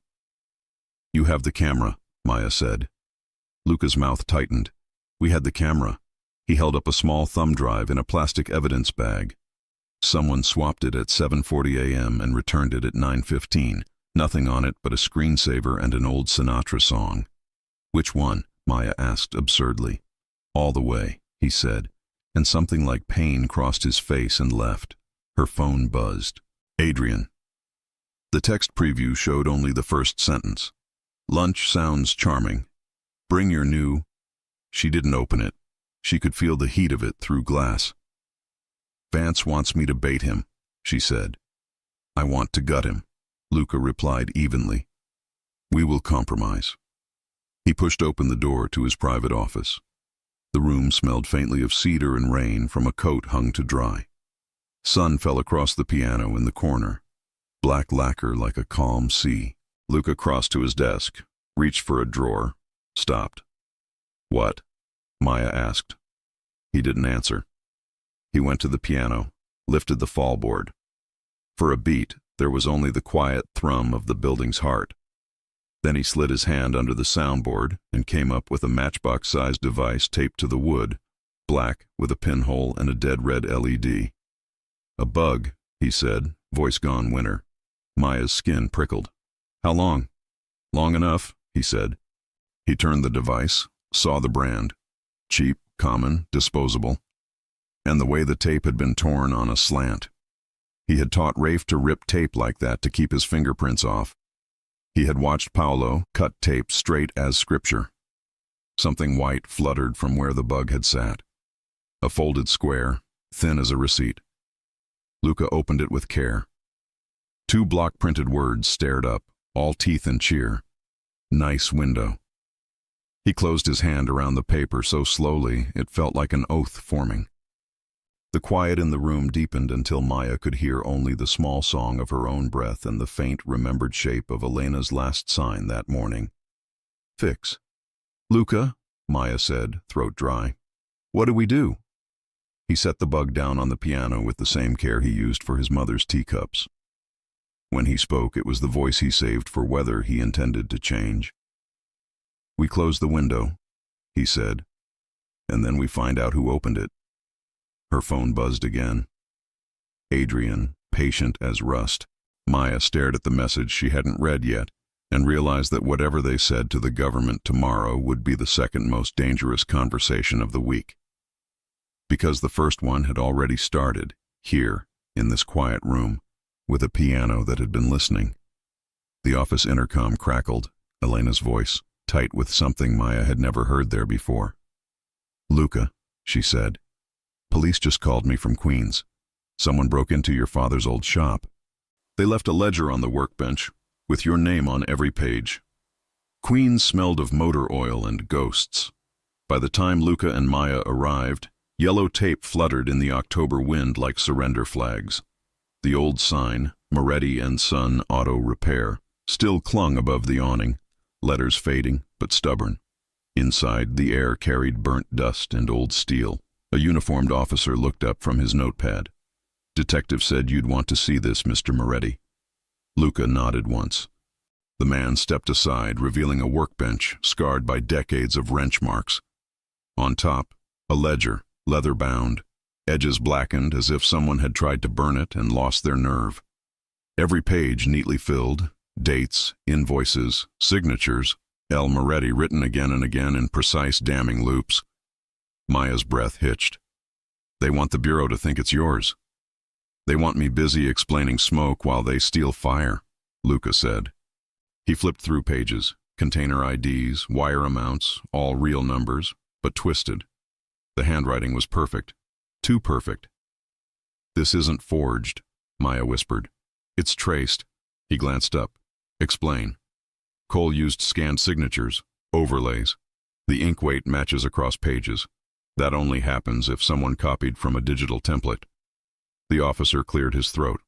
"You have the camera," Maya said. Luca's mouth tightened. "We had the camera." He held up a small thumb drive in a plastic evidence bag. "Someone swapped it at 7:40 a.m. and returned it at 9:15. Nothing on it but a screensaver and an old Sinatra song." "Which one?" Maya asked absurdly. "All the Way," he said, and something like pain crossed his face and left. Her phone buzzed. "Adrian." The text preview showed only the first sentence. "Lunch sounds charming. Bring your new—" She didn't open it. She could feel the heat of it through glass. "Vance wants me to bait him," she said. "I want to gut him," Luca replied evenly. "We will compromise." He pushed open the door to his private office. The room smelled faintly of cedar and rain from a coat hung to dry. Sun fell across the piano in the corner, black lacquer like a calm sea. Luca crossed to his desk, reached for a drawer, stopped. "What?" Maya asked. He didn't answer. He went to the piano, lifted the fallboard. For a beat, there was only the quiet thrum of the building's heart. Then he slid his hand under the soundboard and came up with a matchbox-sized device taped to the wood, black with a pinhole and a dead red LED. "A bug," he said, voice gone winter. Maya's skin prickled. "How long?" "Long enough," he said. He turned the device, saw the brand. Cheap, common, disposable. And the way the tape had been torn on a slant. He had taught Rafe to rip tape like that to keep his fingerprints off. He had watched Paolo cut tape straight as scripture. Something white fluttered from where the bug had sat. A folded square, thin as a receipt. Luca opened it with care. 2 block-printed words stared up, all teeth and cheer. "Nice window." He closed his hand around the paper so slowly it felt like an oath forming. The quiet in the room deepened until Maya could hear only the small song of her own breath and the faint, remembered shape of Elena's last sign that morning. "Fix." "Luca," Maya said, throat dry. "What do we do?" He set the bug down on the piano with the same care he used for his mother's teacups. When he spoke, it was the voice he saved for weather he intended to change. "We close the window," he said, "and then we find out who opened it." Her phone buzzed again. Adrian, patient as rust. Maya stared at the message she hadn't read yet and realized that whatever they said to the government tomorrow would be the second most dangerous conversation of the week. Because the first one had already started, here, in this quiet room, with a piano that had been listening. The office intercom crackled, Elena's voice, tight with something Maya had never heard there before. "Luca," she said, "police just called me from Queens. Someone broke into your father's old shop. They left a ledger on the workbench, with your name on every page." Queens smelled of motor oil and ghosts. By the time Luca and Maya arrived, yellow tape fluttered in the October wind like surrender flags. The old sign, Moretti and Son Auto Repair, still clung above the awning, letters fading but stubborn. Inside, the air carried burnt dust and old steel. A uniformed officer looked up from his notepad. "Detective said you'd want to see this, Mr. Moretti." Luca nodded once. The man stepped aside, revealing a workbench scarred by decades of wrench marks. On top, a ledger, leather-bound, edges blackened as if someone had tried to burn it and lost their nerve. Every page neatly filled, dates, invoices, signatures, L. Moretti written again and again in precise, damning loops. Maya's breath hitched. They want the Bureau to think it's yours. They want me busy explaining smoke while they steal fire, Luca said. He flipped through pages, container IDs, wire amounts, all real numbers, but twisted. The handwriting was perfect. Too perfect. This isn't forged, Maya whispered. It's traced. He glanced up. Explain. Cole used scanned signatures, overlays. The ink weight matches across pages. That only happens if someone copied from a digital template. The officer cleared his throat.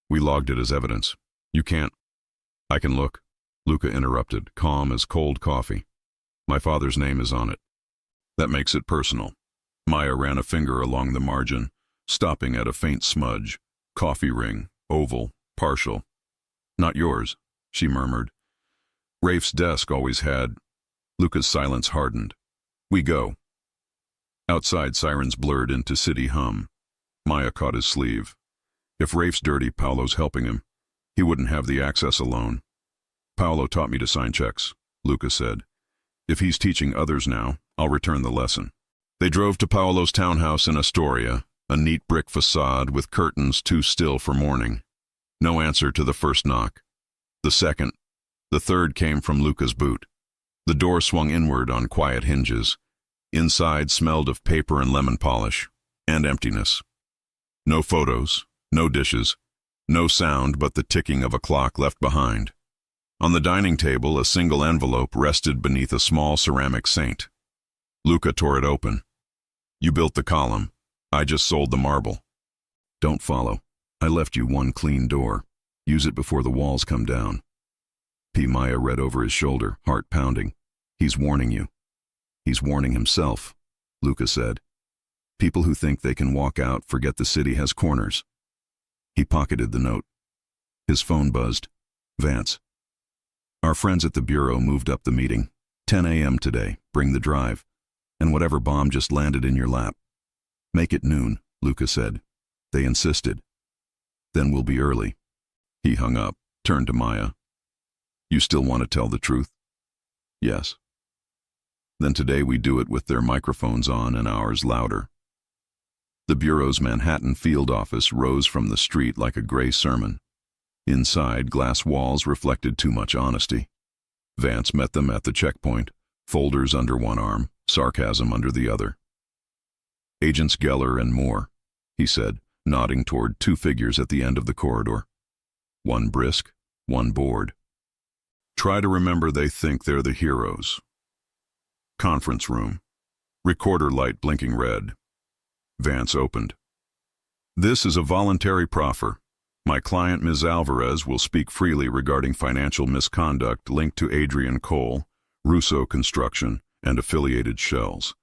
We logged it as evidence. You can't. I can look, Luca interrupted, calm as cold coffee. My father's name is on it. That makes it personal. Maya ran a finger along the margin, stopping at a faint smudge. Coffee ring, oval, partial. Not yours, she murmured. Rafe's desk always had. Luca's silence hardened. We go. Outside, sirens blurred into city hum. Maya caught his sleeve. If Rafe's dirty, Paolo's helping him. He wouldn't have the access alone. Paolo taught me to sign checks, Luca said. If he's teaching others now, I'll return the lesson. They drove to Paolo's townhouse in Astoria, a neat brick facade with curtains too still for morning. No answer to the first knock. The second. The third came from Luca's boot. The door swung inward on quiet hinges. Inside smelled of paper and lemon polish, and emptiness. No photos, no dishes, no sound but the ticking of a clock left behind. On the dining table, a single envelope rested beneath a small ceramic saint. Luca tore it open. You built the column. I just sold the marble. Don't follow. I left you one clean door. Use it before the walls come down. P. Maya read over his shoulder, heart pounding. He's warning you. He's warning himself, Luca said. People who think they can walk out forget the city has corners. He pocketed the note. His phone buzzed. Vance. Our friends at the Bureau moved up the meeting. 10 a.m. today. Bring the drive. And whatever bomb just landed in your lap. Make it noon, Luca said. They insisted. Then we'll be early. He hung up, turned to Maya. You still want to tell the truth? Yes. Then today we do it with their microphones on and ours louder. The Bureau's Manhattan field office rose from the street like a gray sermon. Inside, glass walls reflected too much honesty. Vance met them at the checkpoint, folders under one arm, sarcasm under the other. Agents Geller and Moore, he said, nodding toward two figures at the end of the corridor. One brisk, one bored. Try to remember they think they're the heroes. Conference room. Recorder light blinking red. Vance opened. This is a voluntary proffer. My client, Ms. Alvarez, will speak freely regarding financial misconduct linked to Adrian Cole, Russo Construction, and affiliated shells.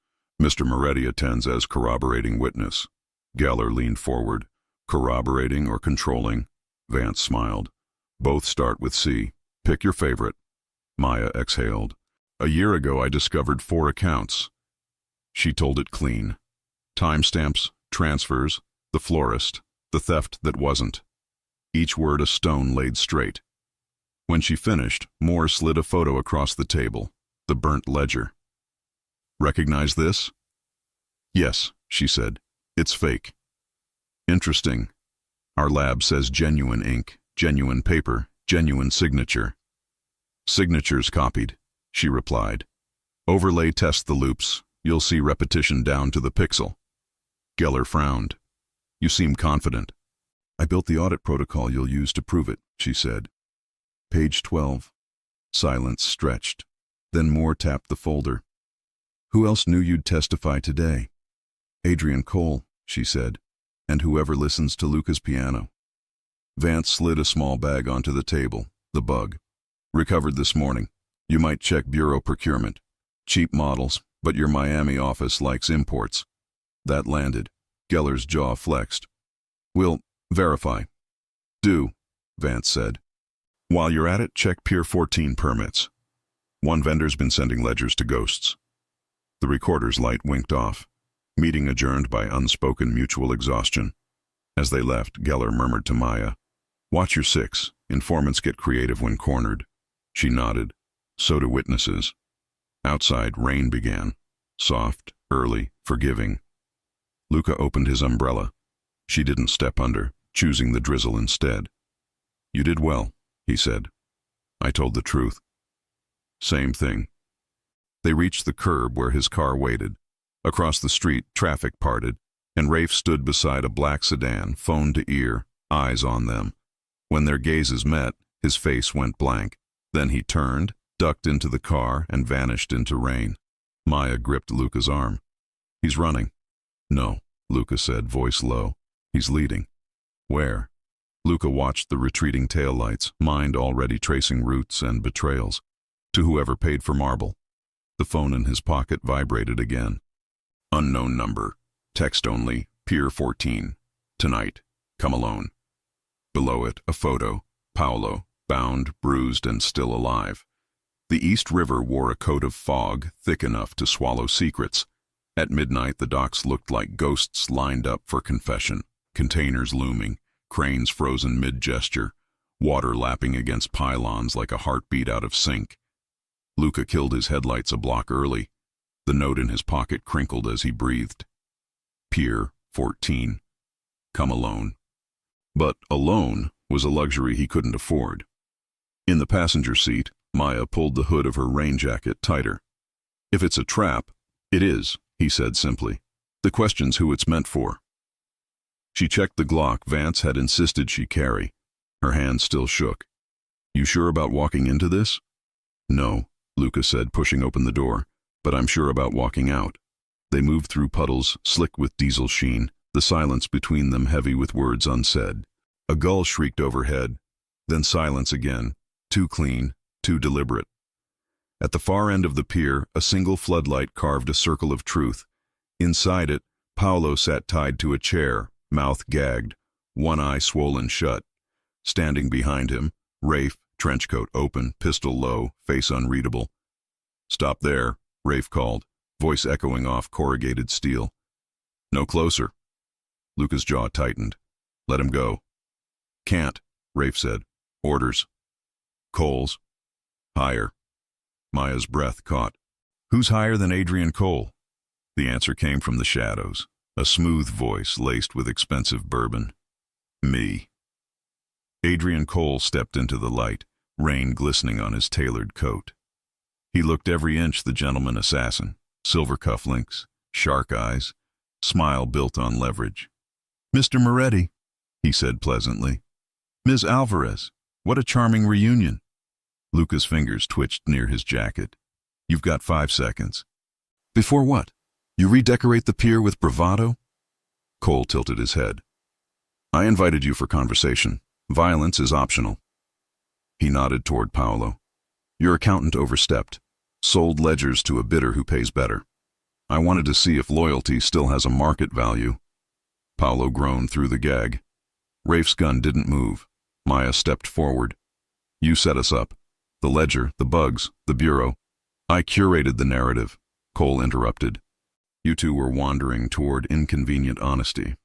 Mr. Moretti attends as corroborating witness. Geller leaned forward. Corroborating or controlling? Vance smiled. Both start with C. Pick your favorite. Maya exhaled. A year ago I discovered 4 accounts. She told it clean. Timestamps, transfers, the florist, the theft that wasn't. Each word a stone laid straight. When she finished, Moore slid a photo across the table, the burnt ledger. Recognize this? Yes, she said. It's fake. Interesting. Our lab says genuine ink, genuine paper, genuine signature. Signatures copied, she replied. Overlay test the loops. You'll see repetition down to the pixel. Geller frowned. You seem confident. I built the audit protocol you'll use to prove it, she said. Page 12. Silence stretched. Then Moore tapped the folder. Who else knew you'd testify today? Adrian Cole, she said, and whoever listens to Luca's piano. Vance slid a small bag onto the table, the bug. Recovered this morning. You might check Bureau procurement. Cheap models, but your Miami office likes imports. That landed. Geller's jaw flexed. We'll verify. Do, Vance said. While you're at it, check Pier 14 permits. One vendor's been sending ledgers to ghosts. The recorder's light winked off. Meeting adjourned by unspoken mutual exhaustion. As they left, Geller murmured to Maya, "Watch your six. Informants get creative when cornered." She nodded. So do witnesses. Outside, rain began. Soft, early, forgiving. Luca opened his umbrella. She didn't step under, choosing the drizzle instead. "You did well," he said. "I told the truth." Same thing. They reached the curb where his car waited. Across the street, traffic parted, and Rafe stood beside a black sedan, phone to ear, eyes on them. When their gazes met, his face went blank. Then he turned, ducked into the car, and vanished into rain. Maya gripped Luca's arm. "He's running." "No," Luca said, voice low. "He's leading." "Where?" Luca watched the retreating taillights, mind already tracing routes and betrayals. To whoever paid for marble. The phone in his pocket vibrated again. "Unknown number. Text only. Pier 14. Tonight. Come alone." Below it, a photo. Paolo, bound, bruised, and still alive. The East River wore a coat of fog thick enough to swallow secrets. At midnight, the docks looked like ghosts lined up for confession. Containers looming, cranes frozen mid-gesture, water lapping against pylons like a heartbeat out of sync. Luca killed his headlights a block early. The note in his pocket crinkled as he breathed. Pier 14. Come alone. But alone was a luxury he couldn't afford. In the passenger seat, Maya pulled the hood of her rain jacket tighter. "If it's a trap, it is," he said simply. "The question's who it's meant for." She checked the Glock Vance had insisted she carry. Her hand still shook. "You sure about walking into this?" "No," Luca said, pushing open the door, "but I'm sure about walking out." They moved through puddles, slick with diesel sheen, the silence between them heavy with words unsaid. A gull shrieked overhead, then silence again, too clean, too deliberate. At the far end of the pier, a single floodlight carved a circle of truth. Inside it, Paolo sat tied to a chair, mouth gagged, one eye swollen shut. Standing behind him, Rafe, trenchcoat open, pistol low, face unreadable. "Stop there," Rafe called, voice echoing off corrugated steel. "No closer." Luca's jaw tightened. "Let him go." "Can't," Rafe said. "Orders." "Cole's." "Higher." Maya's breath caught. "Who's higher than Adrian Cole?" The answer came from the shadows, a smooth voice laced with expensive bourbon. "Me." Adrian Cole stepped into the light, rain glistening on his tailored coat. He looked every inch the gentleman assassin, silver cufflinks, shark eyes, smile built on leverage. "Mr. Moretti," he said pleasantly. "Ms. Alvarez, what a charming reunion." Luca's fingers twitched near his jacket. "You've got 5 seconds." "Before what? You redecorate the pier with bravado?" Cole tilted his head. "I invited you for conversation. Violence is optional." He nodded toward Paolo. "Your accountant overstepped. Sold ledgers to a bidder who pays better. I wanted to see if loyalty still has a market value." Paolo groaned through the gag. Rafe's gun didn't move. Maya stepped forward. "You set us up. The ledger, the bugs, the bureau. I curated the narrative," Cole interrupted. "You two were wandering toward inconvenient honesty.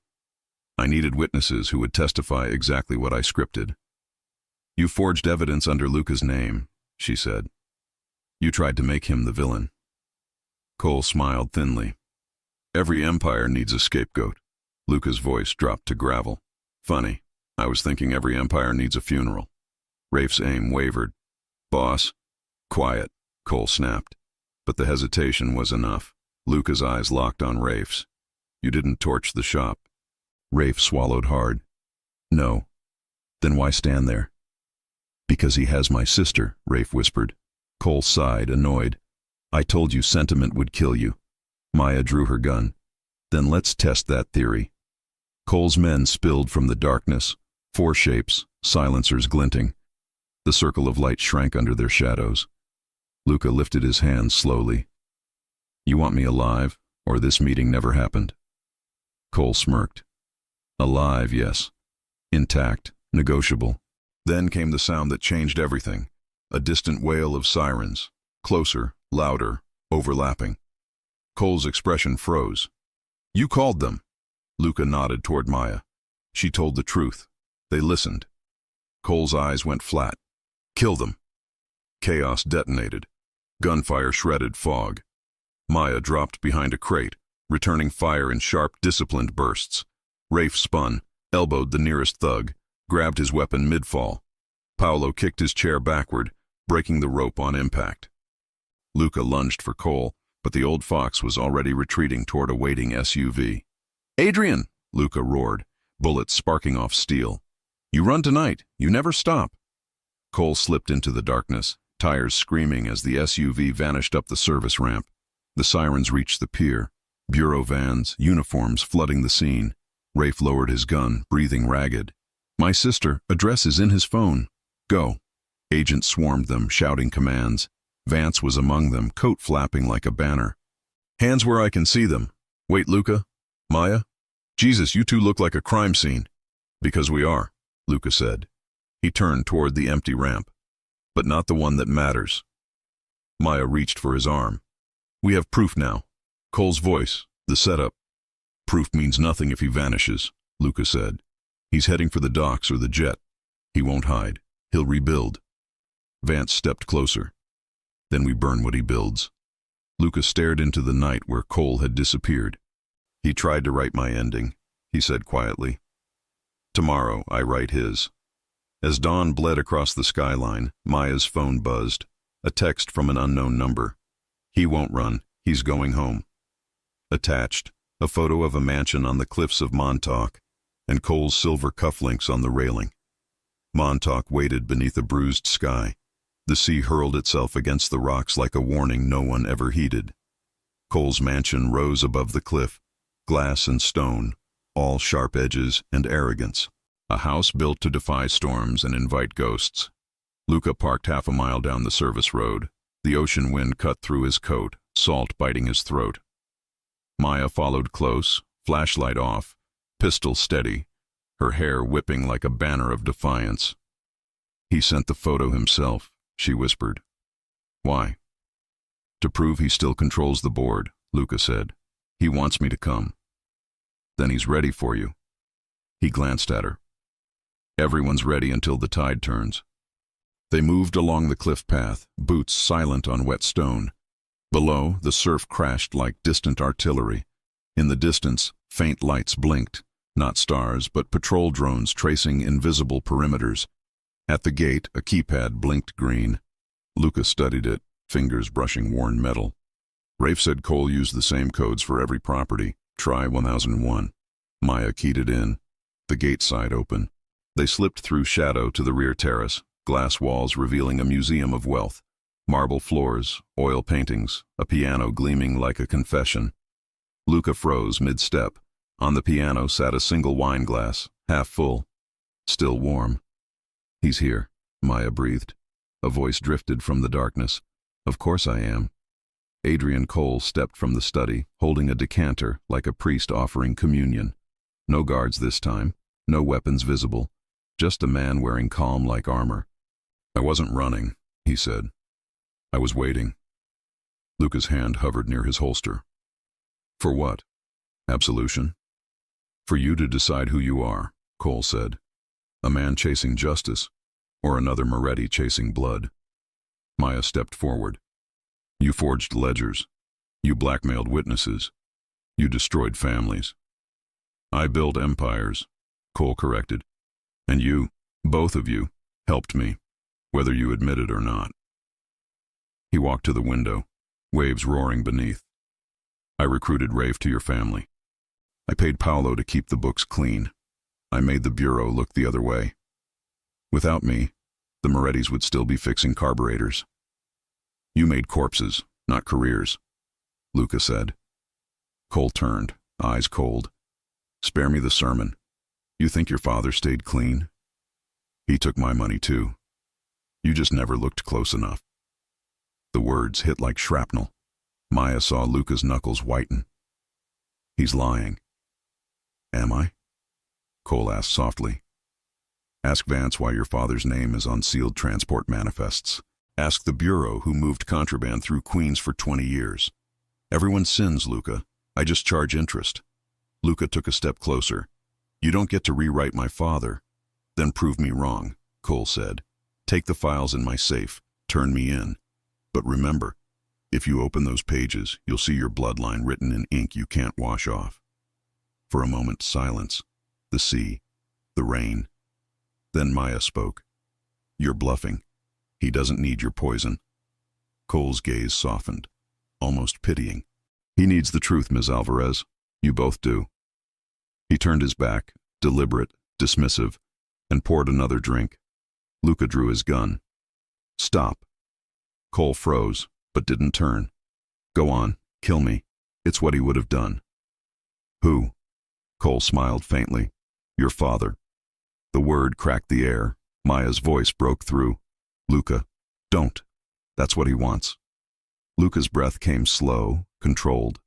I needed witnesses who would testify exactly what I scripted." "You forged evidence under Luca's name," she said. "You tried to make him the villain." Cole smiled thinly. "Every empire needs a scapegoat." Luca's voice dropped to gravel. "Funny, I was thinking every empire needs a funeral." Rafe's aim wavered. "Boss." "Quiet," Cole snapped. But the hesitation was enough. Luca's eyes locked on Rafe's. "You didn't torch the shop." Rafe swallowed hard. "No." "Then why stand there?" "Because he has my sister," Rafe whispered. Cole sighed, annoyed. "I told you sentiment would kill you." Maya drew her gun. "Then let's test that theory." Cole's men spilled from the darkness, 4 shapes, silencers glinting. The circle of light shrank under their shadows. Luca lifted his hands slowly. "You want me alive, or this meeting never happened?" Cole smirked. "Alive, yes. Intact, negotiable. Then came the sound that changed everything. A distant wail of sirens. Closer, louder, overlapping. Cole's expression froze. "You called them." Luca nodded toward Maya. She told the truth. They listened. Cole's eyes went flat. "Kill them." Chaos detonated. Gunfire shredded fog. Maya dropped behind a crate, returning fire in sharp, disciplined bursts. Rafe spun, elbowed the nearest thug, grabbed his weapon mid-fall. Paolo kicked his chair backward, breaking the rope on impact. Luca lunged for Cole, but the old fox was already retreating toward a waiting SUV. "Adrian!" Luca roared, bullets sparking off steel. "You run tonight. You never stop." Cole slipped into the darkness, tires screaming as the SUV vanished up the service ramp. The sirens reached the pier. Bureau vans, uniforms flooding the scene. Rafe lowered his gun, breathing ragged. "My sister, address is in his phone. Go." Agents swarmed them, shouting commands. Vance was among them, coat flapping like a banner. "Hands where I can see them. Wait, Luca? Maya? Jesus, you two look like a crime scene." "Because we are," Luca said. He turned toward the empty ramp. "But not the one that matters." Maya reached for his arm. "We have proof now." Cole's voice, the setup. "Proof means nothing if he vanishes," Luca said. "He's heading for the docks or the jet. He won't hide. He'll rebuild." Vance stepped closer. "Then we burn what he builds." Luca stared into the night where Cole had disappeared. "He tried to write my ending," he said quietly. "Tomorrow I write his." As dawn bled across the skyline, Maya's phone buzzed. A text from an unknown number. "He won't run. He's going home." Attached, a photo of a mansion on the cliffs of Montauk, and Cole's silver cufflinks on the railing. Montauk waited beneath a bruised sky. The sea hurled itself against the rocks like a warning no one ever heeded. Cole's mansion rose above the cliff, glass and stone, all sharp edges and arrogance. A house built to defy storms and invite ghosts. Luca parked half a mile down the service road. The ocean wind cut through his coat, salt biting his throat. Maya followed close, flashlight off, pistol steady, her hair whipping like a banner of defiance. "He sent the photo himself," she whispered. "Why?" "To prove he still controls the board," Luca said. "He wants me to come." "Then he's ready for you." He glanced at her. "Everyone's ready until the tide turns." They moved along the cliff path, boots silent on wet stone. Below, the surf crashed like distant artillery. In the distance, faint lights blinked, not stars, but patrol drones tracing invisible perimeters. At the gate, a keypad blinked green. Luca studied it, fingers brushing worn metal. Rafe said Cole used the same codes for every property. Try 1001. Maya keyed it in. The gate side open. They slipped through shadow to the rear terrace, glass walls revealing a museum of wealth. Marble floors, oil paintings, a piano gleaming like a confession. Luca froze mid-step. On the piano sat a single wine glass, half full, still warm. "He's here," Maya breathed. A voice drifted from the darkness. "Of course I am." Adrian Cole stepped from the study, holding a decanter like a priest offering communion. No guards this time, no weapons visible, just a man wearing calm like armor. "I wasn't running," he said. "I was waiting." Luca's hand hovered near his holster. "For what? Absolution?" "For you to decide who you are," Cole said. "A man chasing justice, or another Moretti chasing blood." Maya stepped forward. "You forged ledgers. You blackmailed witnesses. You destroyed families." "I built empires," Cole corrected. "And you, both of you, helped me, whether you admit it or not." He walked to the window, waves roaring beneath. "I recruited Rafe to your family. I paid Paolo to keep the books clean. I made the bureau look the other way. Without me, the Morettis would still be fixing carburetors. You made corpses, not careers," Luca said. Cole turned, eyes cold. "Spare me the sermon. You think your father stayed clean? He took my money too. You just never looked close enough." The words hit like shrapnel. Maya saw Luca's knuckles whiten. "He's lying." "Am I?" Cole asked softly. Ask Vance why your father's name is on sealed transport manifests. Ask the Bureau who moved contraband through Queens for 20 years. Everyone sins, Luca. I just charge interest. Luca took a step closer. You don't get to rewrite my father. Then prove me wrong, Cole said. Take the files in my safe. Turn me in. But remember, if you open those pages, you'll see your bloodline written in ink you can't wash off. For a moment, silence. The sea. The rain. Then Maya spoke. You're bluffing. He doesn't need your poison. Cole's gaze softened, almost pitying. He needs the truth, Ms. Alvarez. You both do. He turned his back, deliberate, dismissive, and poured another drink. Luca drew his gun. Stop. Cole froze, but didn't turn. Go on, kill me. It's what he would have done. Who? Cole smiled faintly. Your father. The word cracked the air. Maya's voice broke through. Luca, don't. That's what he wants. Luca's breath came slow, controlled.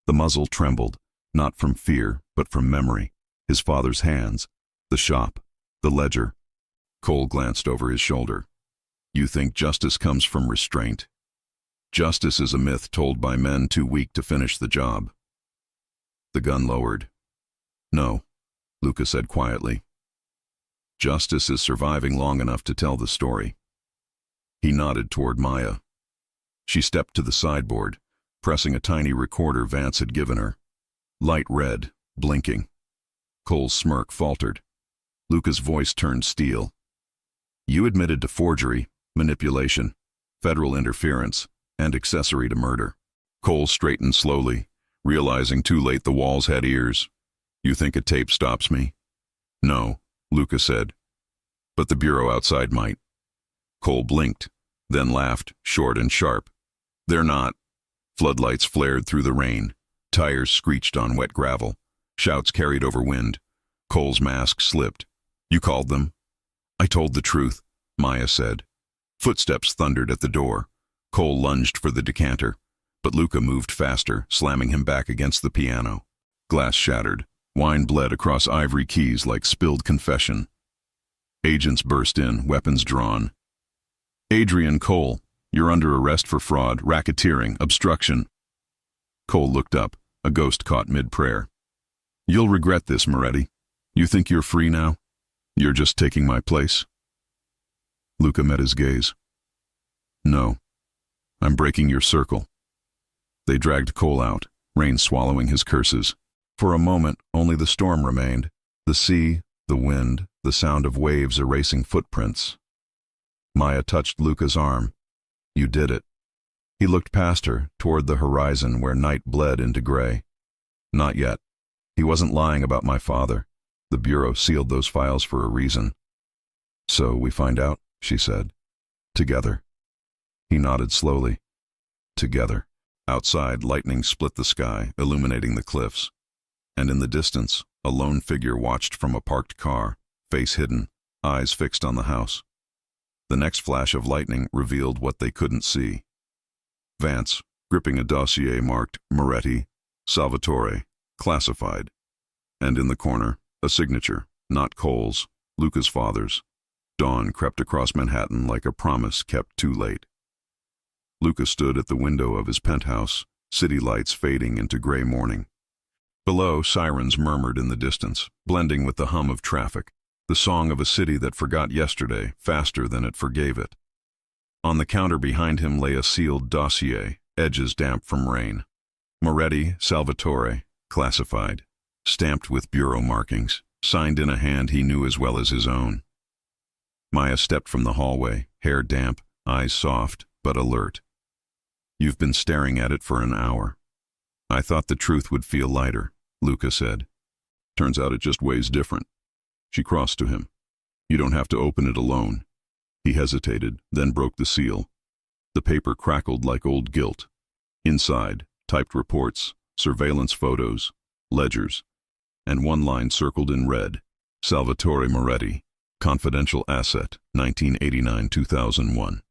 The muzzle trembled, not from fear, but from memory. His father's hands, the shop, the ledger. Cole glanced over his shoulder. You think justice comes from restraint? Justice is a myth told by men too weak to finish the job. The gun lowered. No, Luca said quietly. Justice is surviving long enough to tell the story. He nodded toward Maya. She stepped to the sideboard, pressing a tiny recorder Vance had given her. Light red, blinking. Cole's smirk faltered. Luca's voice turned steel. You admitted to forgery, manipulation, federal interference, and accessory to murder. Cole straightened slowly, realizing too late the walls had ears. You think a tape stops me? No, Luca said. But the Bureau outside might. Cole blinked, then laughed, short and sharp. They're not. Floodlights flared through the rain. Tires screeched on wet gravel. Shouts carried over wind. Cole's mask slipped. You called them? I told the truth, Maya said. Footsteps thundered at the door. Cole lunged for the decanter, but Luca moved faster, slamming him back against the piano. Glass shattered. Wine bled across ivory keys like spilled confession. Agents burst in, weapons drawn. Adrian Cole, you're under arrest for fraud, racketeering, obstruction. Cole looked up, a ghost caught mid-prayer. You'll regret this, Moretti. You think you're free now? You're just taking my place? Luca met his gaze. No. I'm breaking your circle. They dragged Cole out, rain swallowing his curses. For a moment, only the storm remained. The sea, the wind, the sound of waves erasing footprints. Maya touched Luca's arm. You did it. He looked past her, toward the horizon where night bled into gray. Not yet. He wasn't lying about my father. The Bureau sealed those files for a reason. So we find out, she said. Together. He nodded slowly. Together. Outside, lightning split the sky, illuminating the cliffs. And in the distance, a lone figure watched from a parked car, face hidden, eyes fixed on the house. The next flash of lightning revealed what they couldn't see. Vance, gripping a dossier marked Moretti, Salvatore, classified. And in the corner, a signature, not Cole's, Luca's father's. Dawn crept across Manhattan like a promise kept too late. Luca stood at the window of his penthouse, city lights fading into gray morning. Below, sirens murmured in the distance, blending with the hum of traffic, the song of a city that forgot yesterday faster than it forgave it. On the counter behind him lay a sealed dossier, edges damp from rain. Moretti, Salvatore, classified, stamped with bureau markings, signed in a hand he knew as well as his own. Maya stepped from the hallway, hair damp, eyes soft, but alert. You've been staring at it for an hour. I thought the truth would feel lighter, Luca said. Turns out it just weighs different. She crossed to him. You don't have to open it alone. He hesitated, then broke the seal. The paper crackled like old gilt. Inside, typed reports, surveillance photos, ledgers, and one line circled in red, Salvatore Moretti, confidential asset, 1989-2001.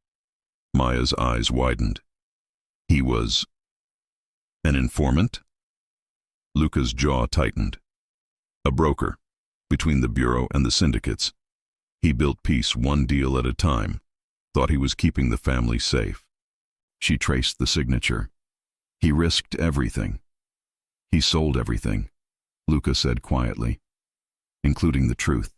Maya's eyes widened. He was an informant? Luca's jaw tightened. A broker, between the Bureau and the syndicates. He built peace one deal at a time, thought he was keeping the family safe. She traced the signature. He risked everything. He sold everything, Luca said quietly, including the truth.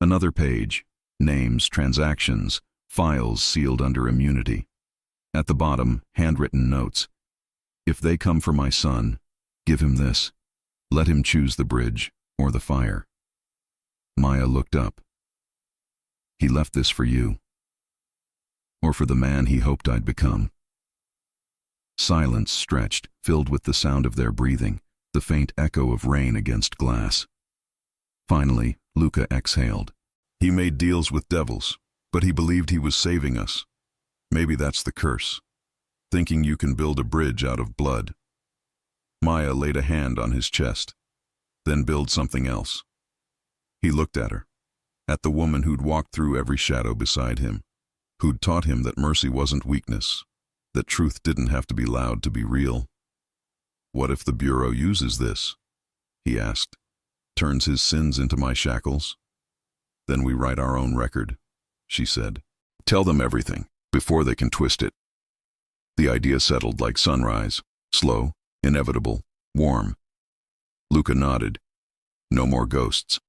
Another page, names, transactions, files sealed under immunity. At the bottom, handwritten notes. If they come for my son, give him this. Let him choose the bridge or the fire. Maya looked up. He left this for you, or for the man he hoped I'd become. Silence stretched, filled with the sound of their breathing, the faint echo of rain against glass. Finally, Luca exhaled. He made deals with devils, but he believed he was saving us. Maybe that's the curse, thinking you can build a bridge out of blood. Maya laid a hand on his chest, then build something else. He looked at her, at the woman who'd walked through every shadow beside him, who'd taught him that mercy wasn't weakness, that truth didn't have to be loud to be real. What if the Bureau uses this? He asked. Turns his sins into my shackles? Then we write our own record, she said. Tell them everything, before they can twist it. The idea settled like sunrise, slow, inevitable, warm. Luca nodded. No more ghosts.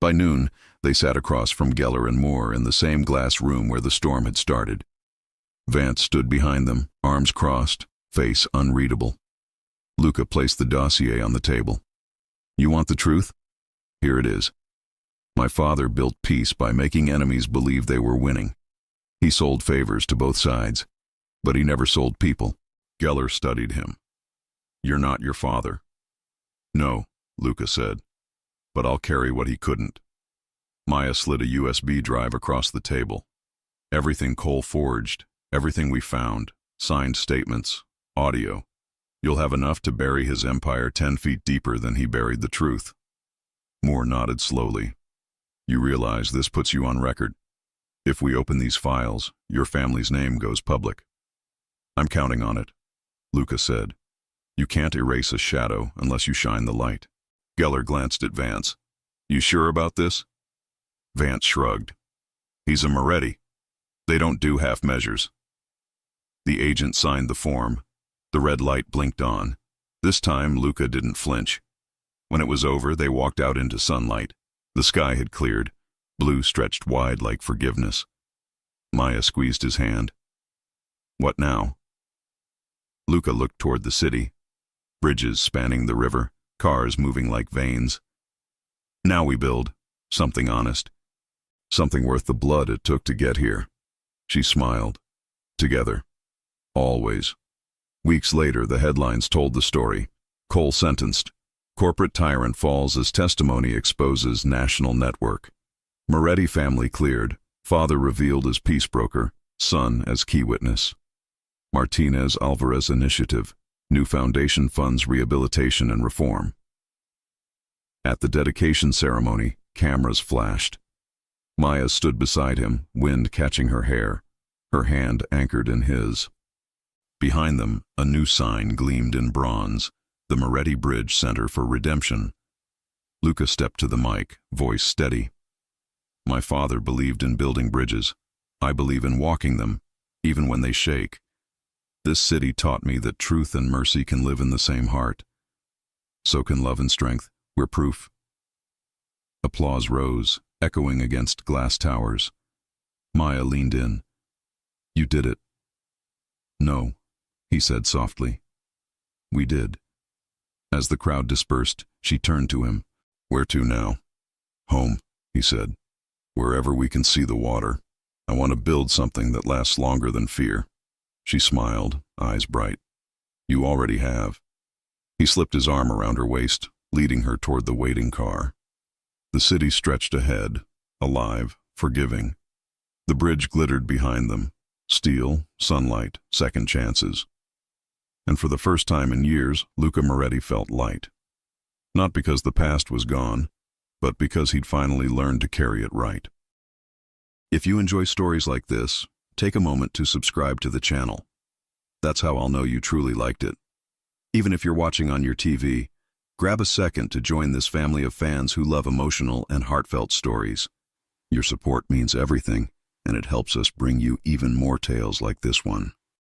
By noon, they sat across from Geller and Moore in the same glass room where the storm had started. Vance stood behind them, arms crossed, face unreadable. Luca placed the dossier on the table. You want the truth? Here it is. My father built peace by making enemies believe they were winning. He sold favors to both sides, but he never sold people. Geller studied him. You're not your father. No, Luca said, but I'll carry what he couldn't. Maya slid a USB drive across the table. Everything Cole forged, everything we found, signed statements, audio. You'll have enough to bury his empire 10 feet deeper than he buried the truth. Moore nodded slowly. You realize this puts you on record. If we open these files, your family's name goes public. I'm counting on it, Luca said. You can't erase a shadow unless you shine the light. Geller glanced at Vance. You sure about this? Vance shrugged. He's a Moretti. They don't do half measures. The agent signed the form. The red light blinked on. This time, Luca didn't flinch. When it was over, they walked out into sunlight. The sky had cleared. Blue stretched wide like forgiveness. Maya squeezed his hand. What now? Luca looked toward the city. Bridges spanning the river, cars moving like veins. Now we build something honest. Something worth the blood it took to get here. She smiled. Together. Always. Weeks later, the headlines told the story. Cole sentenced. Corporate tyrant falls as testimony exposes national network. Moretti family cleared. Father revealed as peace broker. Son as key witness. Martinez Alvarez Initiative. New foundation funds rehabilitation and reform. At the dedication ceremony, cameras flashed. Maya stood beside him, wind catching her hair, her hand anchored in his. Behind them, a new sign gleamed in bronze, the Moretti Bridge Center for Redemption. Luca stepped to the mic, voice steady. My father believed in building bridges. I believe in walking them, even when they shake. This city taught me that truth and mercy can live in the same heart. So can love and strength. We're proof. Applause rose, echoing against glass towers. Maya leaned in. You did it. No, he said softly. We did. As the crowd dispersed, she turned to him. Where to now? Home, he said. Wherever we can see the water. I want to build something that lasts longer than fear. She smiled, eyes bright. You already have. He slipped his arm around her waist, leading her toward the waiting car. The city stretched ahead, alive, forgiving. The bridge glittered behind them. Steel, sunlight, second chances. And for the first time in years, Luca Moretti felt light. Not because the past was gone, but because he'd finally learned to carry it right. If you enjoy stories like this, take a moment to subscribe to the channel. That's how I'll know you truly liked it. Even if you're watching on your TV, grab a second to join this family of fans who love emotional and heartfelt stories. Your support means everything, and it helps us bring you even more tales like this one.